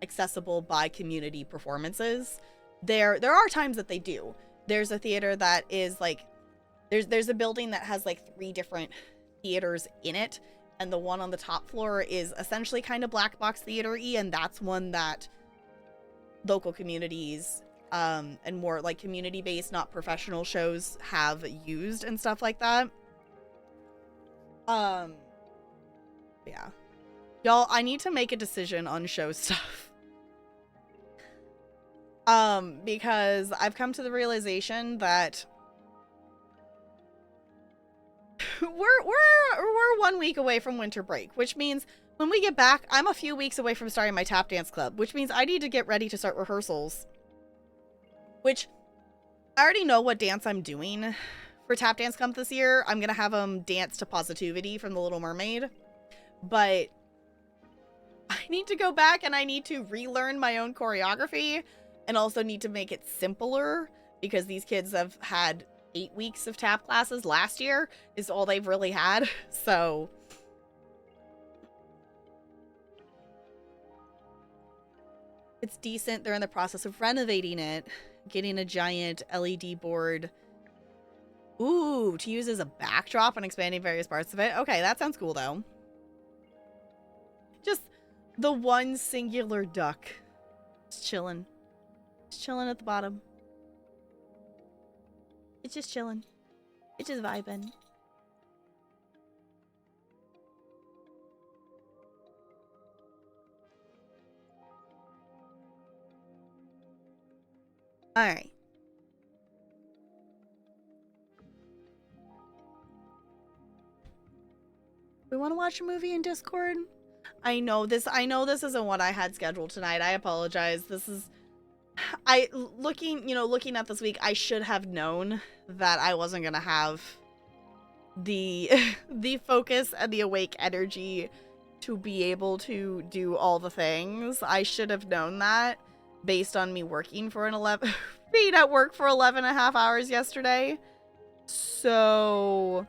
accessible by community performances. There are times that they do. There's a theater that is like there's a building that has like 3 different theaters in it, and the one on the top floor is essentially kind of black box theater-y, and that's one that local communities and more like community-based, not professional shows have used and stuff like that. Yeah. Y'all, I need to make a decision on show stuff. Because I've come to the realization that we're 1 week away from winter break, which means when we get back, I'm a few weeks away from starting my tap dance club, which means I need to get ready to start rehearsals. Which, I already know what dance I'm doing for tap dance club this year. I'm gonna have them dance to Positivity from The Little Mermaid. But I need to go back and I need to relearn my own choreography, and also need to make it simpler, because these kids have had 8 weeks of tap classes last year is all they've really had. So it's decent. They're in the process of renovating it, getting a giant LED board. Ooh, to use as a backdrop and expanding various parts of it. Okay, that sounds cool though. Just the one singular duck. Just chilling. Just chilling at the bottom. It's just chilling. It's just vibing. Alright. We want to watch a movie in Discord? I know this isn't what I had scheduled tonight. I apologize. This is looking at this week, I should have known that I wasn't gonna have the the focus and the awake energy to be able to do all the things. I should have known that based on me working for being at work for 11 and a half hours yesterday. So,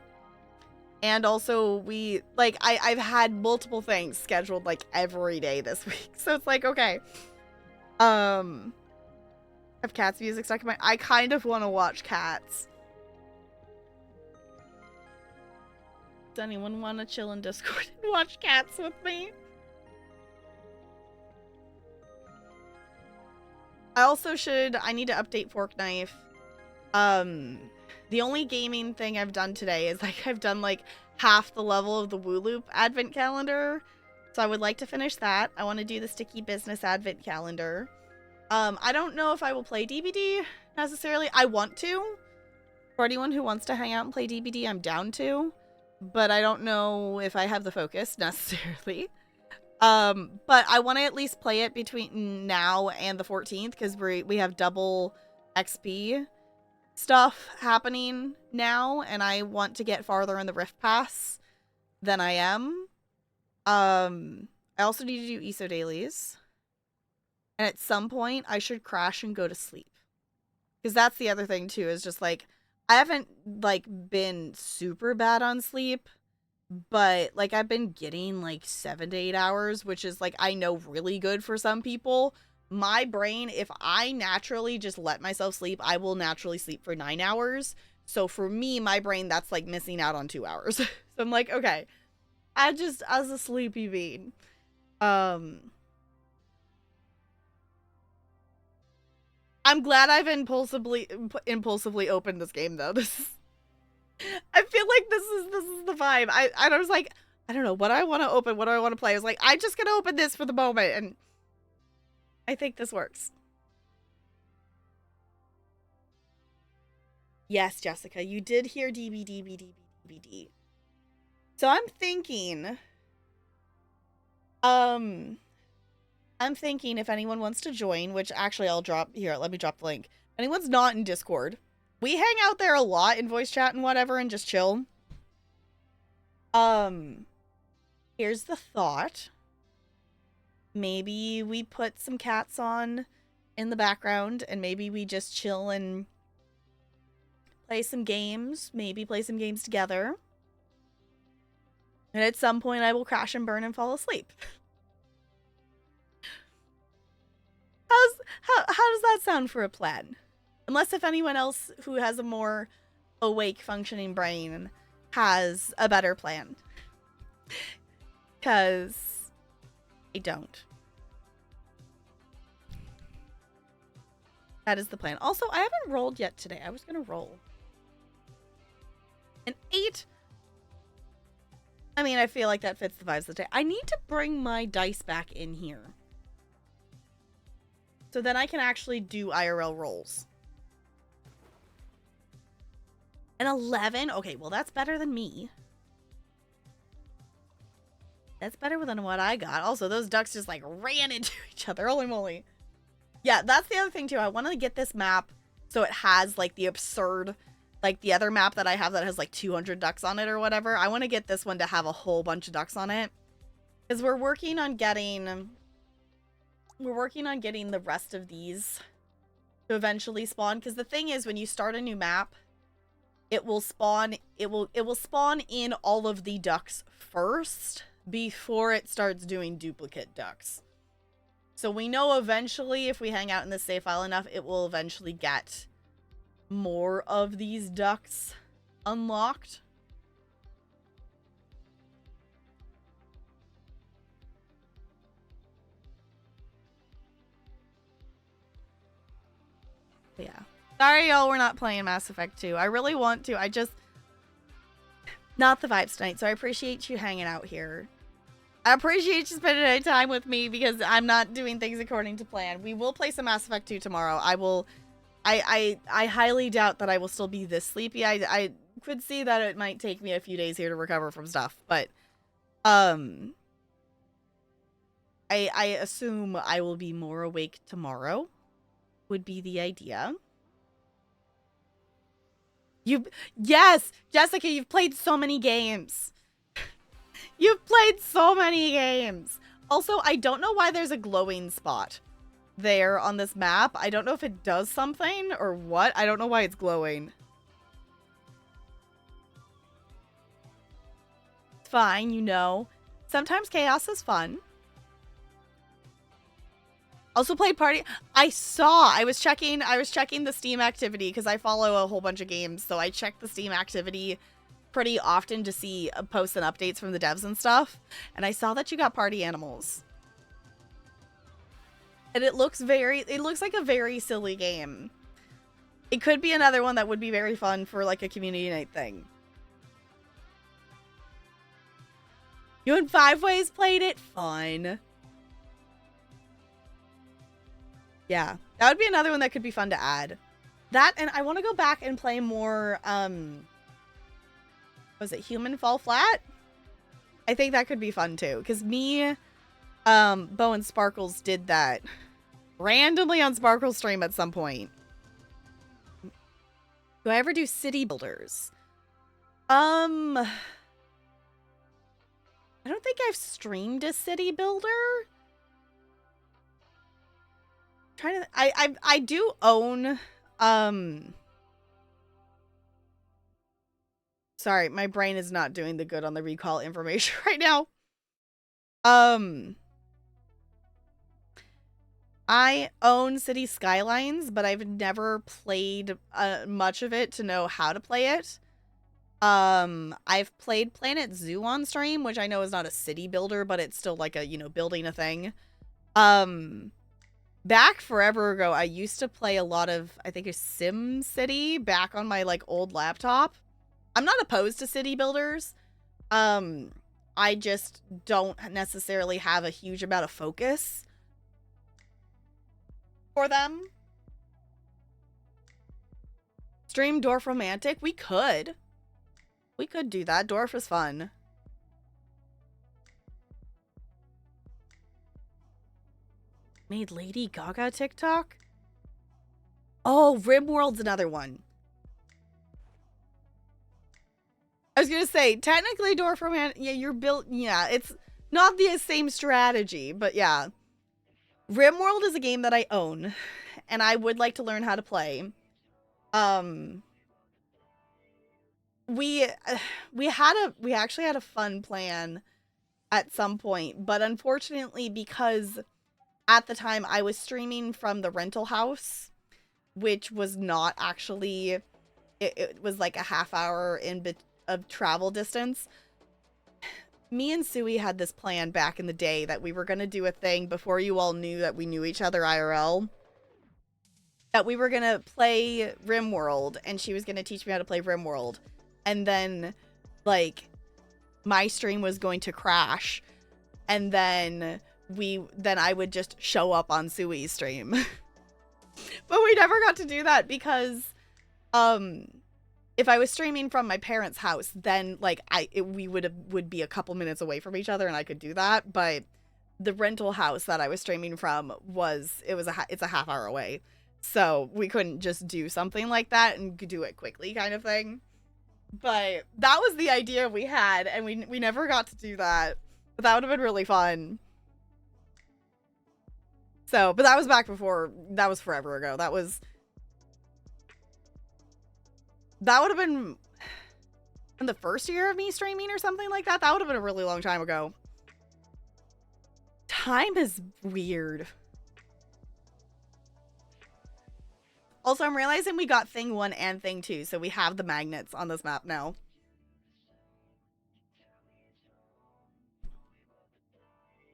and also I've had multiple things scheduled like every day this week. So it's like, okay. Have Cats music stuck in my... I kind of want to watch Cats. Does anyone want to chill in Discord and watch Cats with me? I need to update Fork Knife. The only gaming thing I've done today is I've done like half the level of the Woo Loop advent calendar. So I would like to finish that. I want to do the Sticky Business advent calendar. I don't know if I will play DBD necessarily. I want to. For anyone who wants to hang out and play DBD, I'm down to. But I don't know if I have the focus necessarily. But I want to at least play it between now and the 14th, because we have double XP stuff happening now, and I want to get farther in the Rift Pass than I am. I also need to do ESO dailies. And at some point, I should crash and go to sleep. Because that's the other thing, too, is just, like, I haven't, like, been super bad on sleep. But, like, I've been getting, like, 7 to 8 hours, which is, like, I know really good for some people. My brain, if I naturally just let myself sleep, I will naturally sleep for 9 hours. So for me, my brain, that's, like, missing out on 2 hours. So I'm like, okay. As a sleepy bean. I'm glad I've impulsively opened this game, though. I feel like this is the vibe. I was like, I don't know what I want to open, what do I want to play. I was like, I'm just gonna open this for the moment, and I think this works. Yes, Jessica, you did hear DBD. So I'm thinking if anyone wants to join, which actually I'll drop here. Let me drop the link. If anyone's not in Discord, we hang out there a lot in voice chat and whatever and just chill. Here's the thought. Maybe we put some cats on in the background and maybe we just chill and play some games. Maybe play some games together. And at some point I will crash and burn and fall asleep. how does that sound for a plan? Unless if anyone else who has a more awake functioning brain has a better plan. Because I don't. That is the plan. Also, I haven't rolled yet today. I was going to roll. An 8. I mean, I feel like that fits the vibes of the day. I need to bring my dice back in here. So then I can actually do IRL rolls. An 11? Okay, well, that's better than me. That's better than what I got. Also, those ducks just, like, ran into each other. Holy moly. Yeah, that's the other thing, too. I want to get this map so it has, like, the absurd, like, the other map that I have that has, like, 200 ducks on it or whatever. I want to get this one to have a whole bunch of ducks on it. Because we're working on getting the rest of these to eventually spawn. Because the thing is, when you start a new map, it will spawn in all of the ducks first before it starts doing duplicate ducks. So we know eventually, if we hang out in the save file enough, it will eventually get more of these ducks unlocked. Yeah. Sorry, y'all, we're not playing Mass Effect 2. I really want to. I just... Not the vibes tonight, so I appreciate you hanging out here. I appreciate you spending any time with me because I'm not doing things according to plan. We will play some Mass Effect 2 tomorrow. I highly doubt that I will still be this sleepy. I could see that it might take me a few days here to recover from stuff, but I assume I will be more awake tomorrow. Would be the idea. Yes, Jessica, you've played so many games. You've played so many games. Also, I don't know why there's a glowing spot there on this map. I don't know if it does something or what. I don't know why it's glowing. It's fine, you know. Sometimes chaos is fun. Also played party. I was checking the Steam activity because I follow a whole bunch of games, so I check the Steam activity pretty often to see posts and updates from the devs and stuff. And I saw that you got party animals. And it looks like a very silly game. It could be another one that would be very fun for like a community night thing. You and Five Ways played it? Fun. Yeah, that would be another one that could be fun to add. That, and I want to go back and play more, was it Human Fall Flat? I think that could be fun too, because me, Bo and Sparkles did that randomly on Sparkle's stream at some point. Do I ever do city builders? I don't think I've streamed a city builder. I do own, sorry, my brain is not doing the good on the recall information right now. I own City Skylines, but I've never played much of it to know how to play it. I've played Planet Zoo on stream, which I know is not a city builder, but it's still like a, you know, building a thing. Back forever ago, I used to play a lot of, I think, a Sim City back on my, like, old laptop. I'm not opposed to city builders. I just don't necessarily have a huge amount of focus for them. Stream Dwarf Romantic? We could. We could do that. Dwarf is fun. Made Lady Gaga TikTok? Oh, RimWorld's another one. I was gonna say, technically Dwarf Romantic, yeah, you're built, yeah, it's not the same strategy, but yeah. RimWorld is a game that I own, and I would like to learn how to play. We actually had a fun plan at some point, but unfortunately, because at the time I was streaming from the rental house, which was not actually, it was like a half hour of travel distance. Me and Sui had this plan back in the day that we were going to do a thing before you all knew that we knew each other IRL. That we were going to play RimWorld, and she was going to teach me how to play RimWorld. And then, like, my stream was going to crash. And then I would just show up on Sui's stream. But we never got to do that because, if I was streaming from my parents' house, then like we would be a couple minutes away from each other, and I could do that. But the rental house that I was streaming from it's a half hour away, so we couldn't just do something like that and do it quickly, kind of thing. But that was the idea we had, and we never got to do that. But that would have been really fun. So, but that was back before. That was forever ago. That would have been in the first year of me streaming or something like that. That would have been a really long time ago. Time is weird. Also, I'm realizing we got thing 1 and thing 2, so we have the magnets on this map now.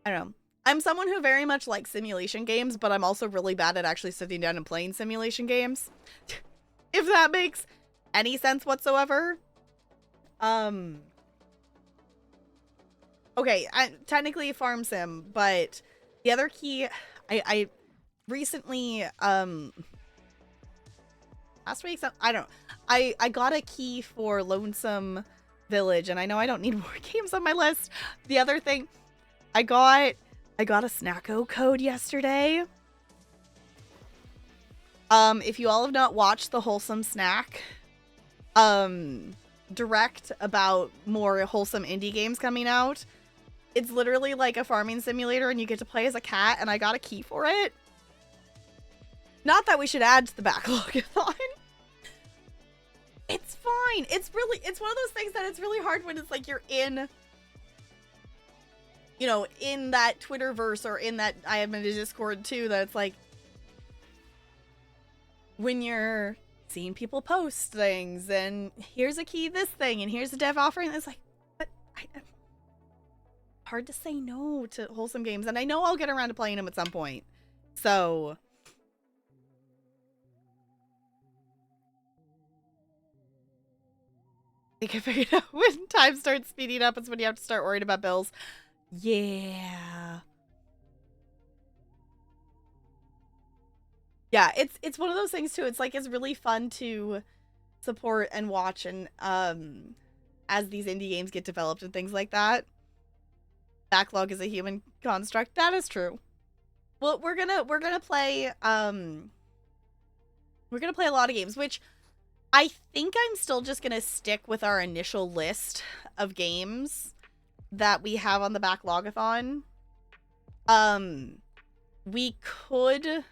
I don't know. I'm someone who very much likes simulation games, but I'm also really bad at actually sitting down and playing simulation games. If that makes any sense whatsoever. Okay, technically a farm sim, but the other key, I recently, last week, I don't know, I got a key for Lonesome Village, and I know I don't need more games on my list. The other thing, I got a Snacko code yesterday. If you all have not watched the Wholesome Snack direct about more wholesome indie games coming out, it's literally like a farming simulator, and you get to play as a cat, and I got a key for it. Not that we should add to the backlog-a-thon. It's fine. It's one of those things that it's really hard when it's like you're in, you know, in that Twitterverse, or in that, I am in a Discord too, that it's like, when you're seeing people post things, and here's a key, this thing, and here's a dev offering, it's like, but hard to say no to wholesome games, and I know I'll get around to playing them at some point. So I think I figured out when time starts speeding up, it's when you have to start worrying about bills. Yeah. Yeah, it's one of those things too. It's like, it's really fun to support and watch, and as these indie games get developed and things like that. Backlog is a human construct. That is true. Well, we're gonna play a lot of games, which I think I'm still just gonna stick with our initial list of games that we have on the backlog-a-thon. We could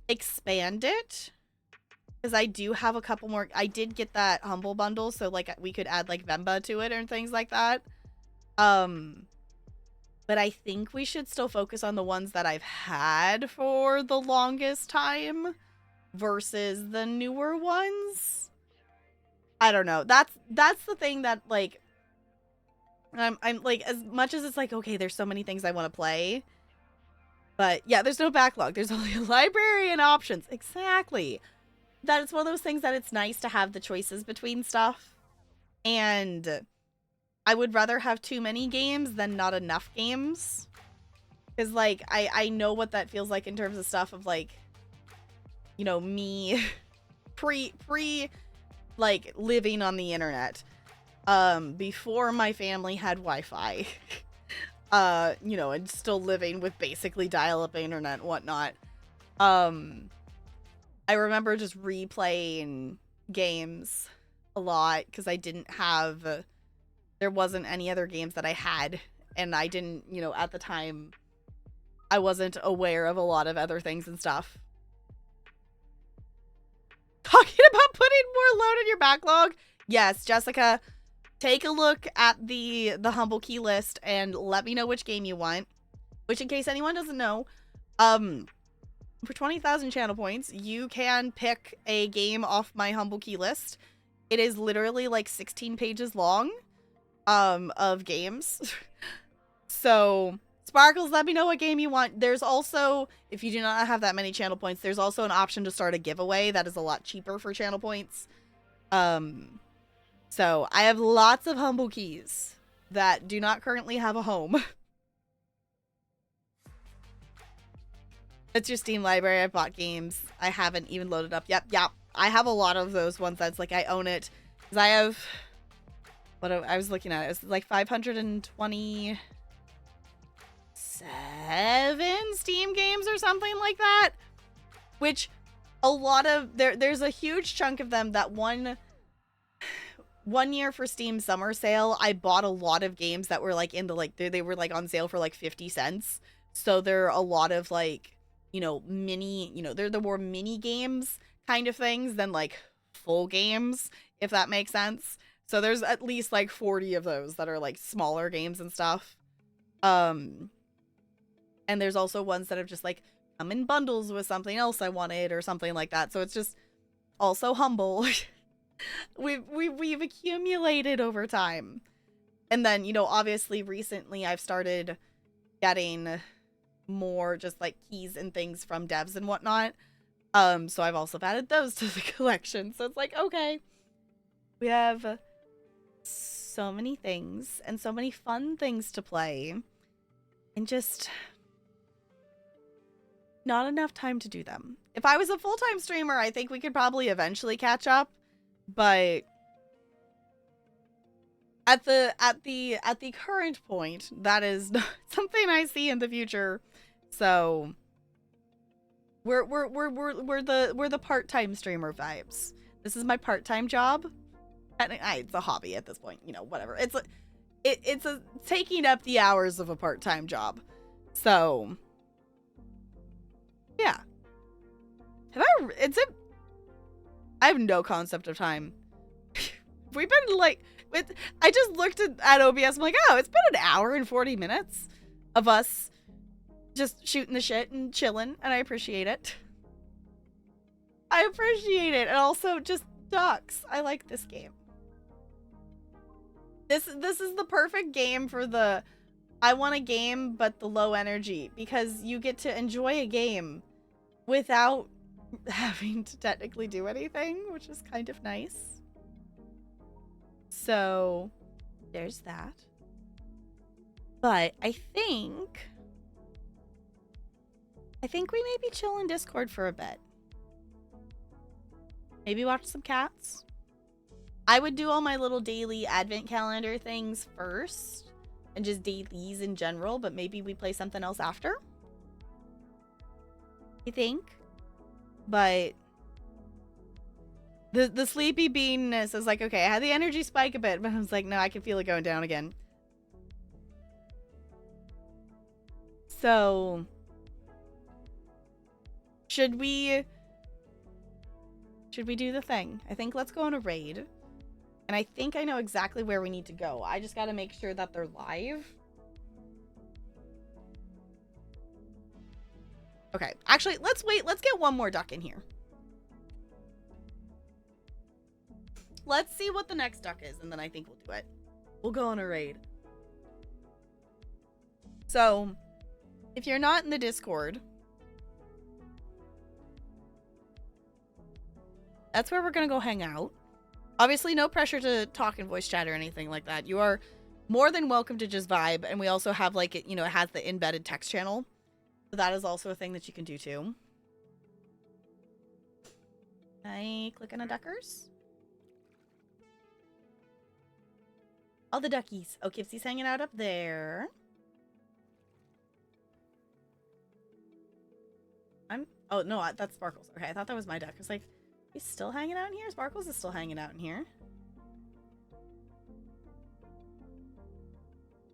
expand it, because I do have a couple more. I did get that Humble Bundle, so like we could add like Vemba to it and things like that. But I think we should still focus on the ones that I've had for the longest time versus the newer ones. I don't know. That's the thing that, like, I'm like, as much as it's like, okay, there's so many things I want to play, but yeah, there's no backlog. There's only a library and options. Exactly. That it's one of those things that it's nice to have the choices between stuff. And I would rather have too many games than not enough games. Because, like, I know what that feels like in terms of stuff of, like, you know, me pre like, living on the internet. Before my family had Wi-Fi. You know, and still living with basically dial-up internet and whatnot. I remember just replaying games a lot because I didn't have, there wasn't any other games that I had, and I didn't, you know, at the time, I wasn't aware of a lot of other things and stuff. Talking about putting more load in your backlog? Yes, Jessica, take a look at the Humble Key list and let me know which game you want. Which, in case anyone doesn't know, For 20,000 channel points, you can pick a game off my humble key list. It is literally like 16 pages long, of games. So, Sparkles, let me know what game you want. There's also, if you do not have that many channel points, there's also an option to start a giveaway that is a lot cheaper for channel points. So I have lots of humble keys that do not currently have a home. It's your Steam library. I bought games. I haven't even loaded up. Yep. I have a lot of those ones that's like I own it. Because I have, what I was looking at, it was like 527 Steam games or something like that. Which a lot of, there's a huge chunk of them that one year for Steam summer sale, I bought a lot of games that were like in the like they were like on sale for like 50 cents. So there are a lot of like, you know, mini, you know, they're the more mini games kind of things than like full games, if that makes sense. So there's at least like 40 of those that are like smaller games and stuff. And there's also ones that have just like come in bundles with something else I wanted or something like that. So it's just also humble. We've accumulated over time. And then, you know, obviously recently I've started getting more just like keys and things from devs and whatnot. So I've also added those to the collection. So it's like, okay, we have so many things and so many fun things to play and just not enough time to do them. If I was a full-time streamer, I think we could probably eventually catch up. But at the current point, that is not something I see in the future. So we're the part-time streamer vibes. This is my part-time job. And it's a hobby at this point, you know, whatever. It's taking up the hours of a part-time job. So yeah. I have no concept of time. We've been like, I just looked at OBS. I'm like, oh, it's been an hour and 40 minutes of us just shooting the shit and chilling, and I appreciate it. I appreciate it, and also just ducks. I like this game. This is the perfect game for the I want a game but the low energy, because you get to enjoy a game without having to technically do anything, which is kind of nice. So there's that. But I think we maybe chill in Discord for a bit. Maybe watch some cats. I would do all my little daily advent calendar things first and just dailies in general, but maybe we play something else after. I think. But the sleepy beanness is like, okay, I had the energy spike a bit, but I was like, no, I can feel it going down again. So should we do the thing? I think let's go on a raid. And I think I know exactly where we need to go. I just gotta make sure that they're live. Okay, actually, let's wait. Let's get one more duck in here. Let's see what the next duck is, and then I think we'll do it. We'll go on a raid. So, if you're not in the Discord, that's where we're gonna go hang out. Obviously, no pressure to talk in voice chat or anything like that. You are more than welcome to just vibe, and we also have, like, it, you know, it has the embedded text channel. So that is also a thing that you can do too. I click on a duckers. All the duckies. Oh, Kipsy's hanging out up there. Oh, no, that's Sparkles. Okay, I thought that was my duck. I was like, he's still hanging out in here? Sparkles is still hanging out in here.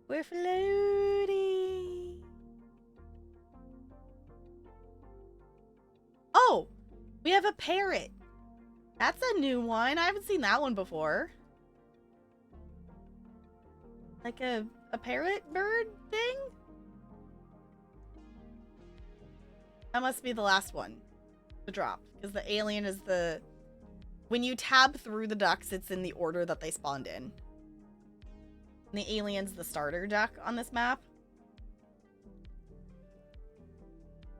We're floating. Oh, we have a parrot. That's a new one. I haven't seen that one before. Like a parrot bird thing? That must be the last one to drop. Because the alien is the... When you tab through the ducks, it's in the order that they spawned in. And the alien's the starter duck on this map.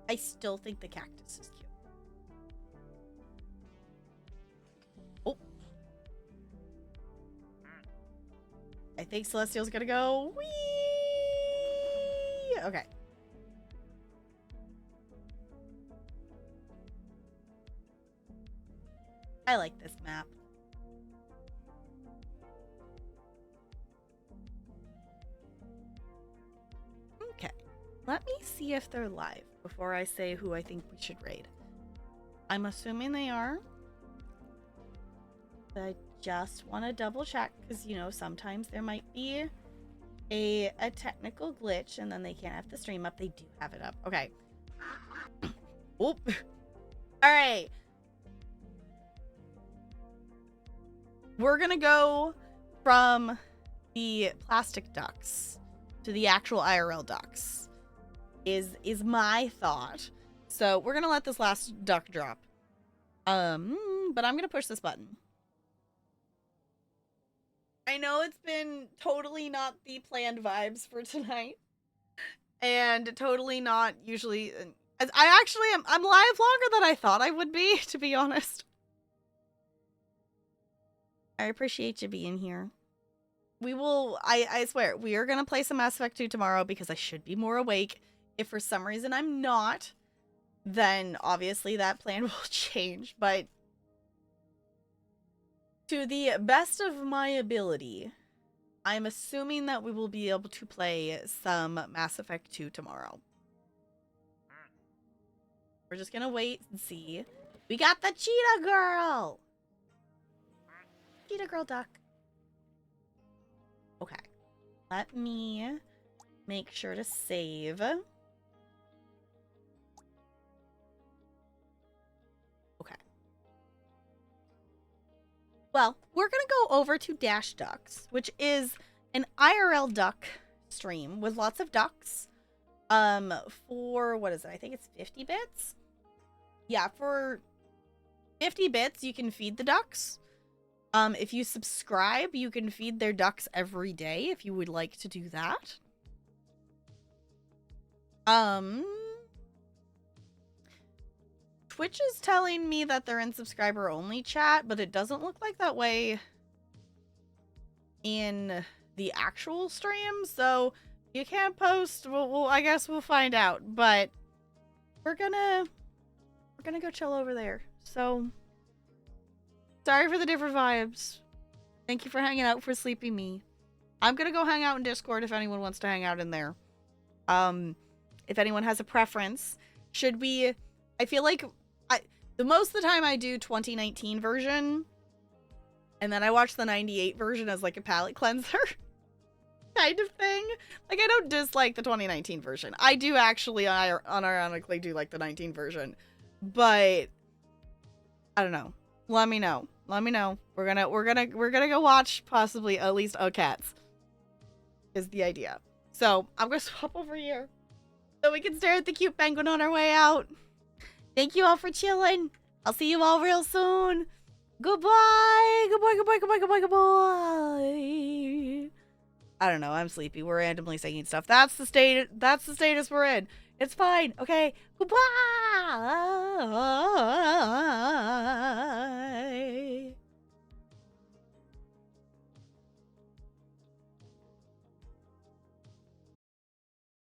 I still think the cactus is cute. Oh. I think Celestial's gonna go. Whee! Okay. I like this map. Okay. Let me see if they're live before I say who I think we should raid. I'm assuming they are. But I just want to double check because, you know, sometimes there might be a technical glitch and then they can't have the stream up. They do have it up. Okay. Oop. All right. We're gonna go from the plastic ducks to the actual IRL ducks is my thought. So we're gonna let this last duck drop. But I'm gonna push this button. I know it's been totally not the planned vibes for tonight. And totally not usually... I actually am... I'm live longer than I thought I would be, to be honest. I appreciate you being here. We will... I swear, we are going to play some Mass Effect 2 tomorrow because I should be more awake. If for some reason I'm not, then obviously that plan will change. But to the best of my ability, I'm assuming that we will be able to play some Mass Effect 2 tomorrow. We're just gonna wait and see. We got the cheetah girl! Cheetah girl duck. Okay. Let me make sure to save. Okay. Well, we're gonna go over to Dash Ducks, which is an IRL duck stream with lots of ducks. For, what is it? I think it's 50 bits? Yeah, for 50 bits, you can feed the ducks. If you subscribe, you can feed their ducks every day if you would like to do that. Twitch is telling me that they're in subscriber only chat, but it doesn't look like that way in the actual stream, so you can't post. Well, I guess we'll find out, but we're gonna go chill over there. So sorry for the different vibes. Thank you for hanging out for Sleepy Me. I'm gonna go hang out in Discord if anyone wants to hang out in there. If anyone has a preference, should we? I feel like the most of the time I do 2019 version, and then I watch the 98 version as like a palate cleanser kind of thing. Like, I don't dislike the 2019 version. I do actually unironically do like the 19 version, but I don't know. Let me know. Let me know. We're gonna go watch possibly at least a Cats is the idea. So I'm gonna swap over here so we can stare at the cute penguin on our way out. Thank you all for chilling. I'll see you all real soon. Goodbye. Goodbye, goodbye, goodbye, goodbye, goodbye. I don't know. I'm sleepy. We're randomly saying stuff. That's the status we're in. It's fine. Okay. Goodbye.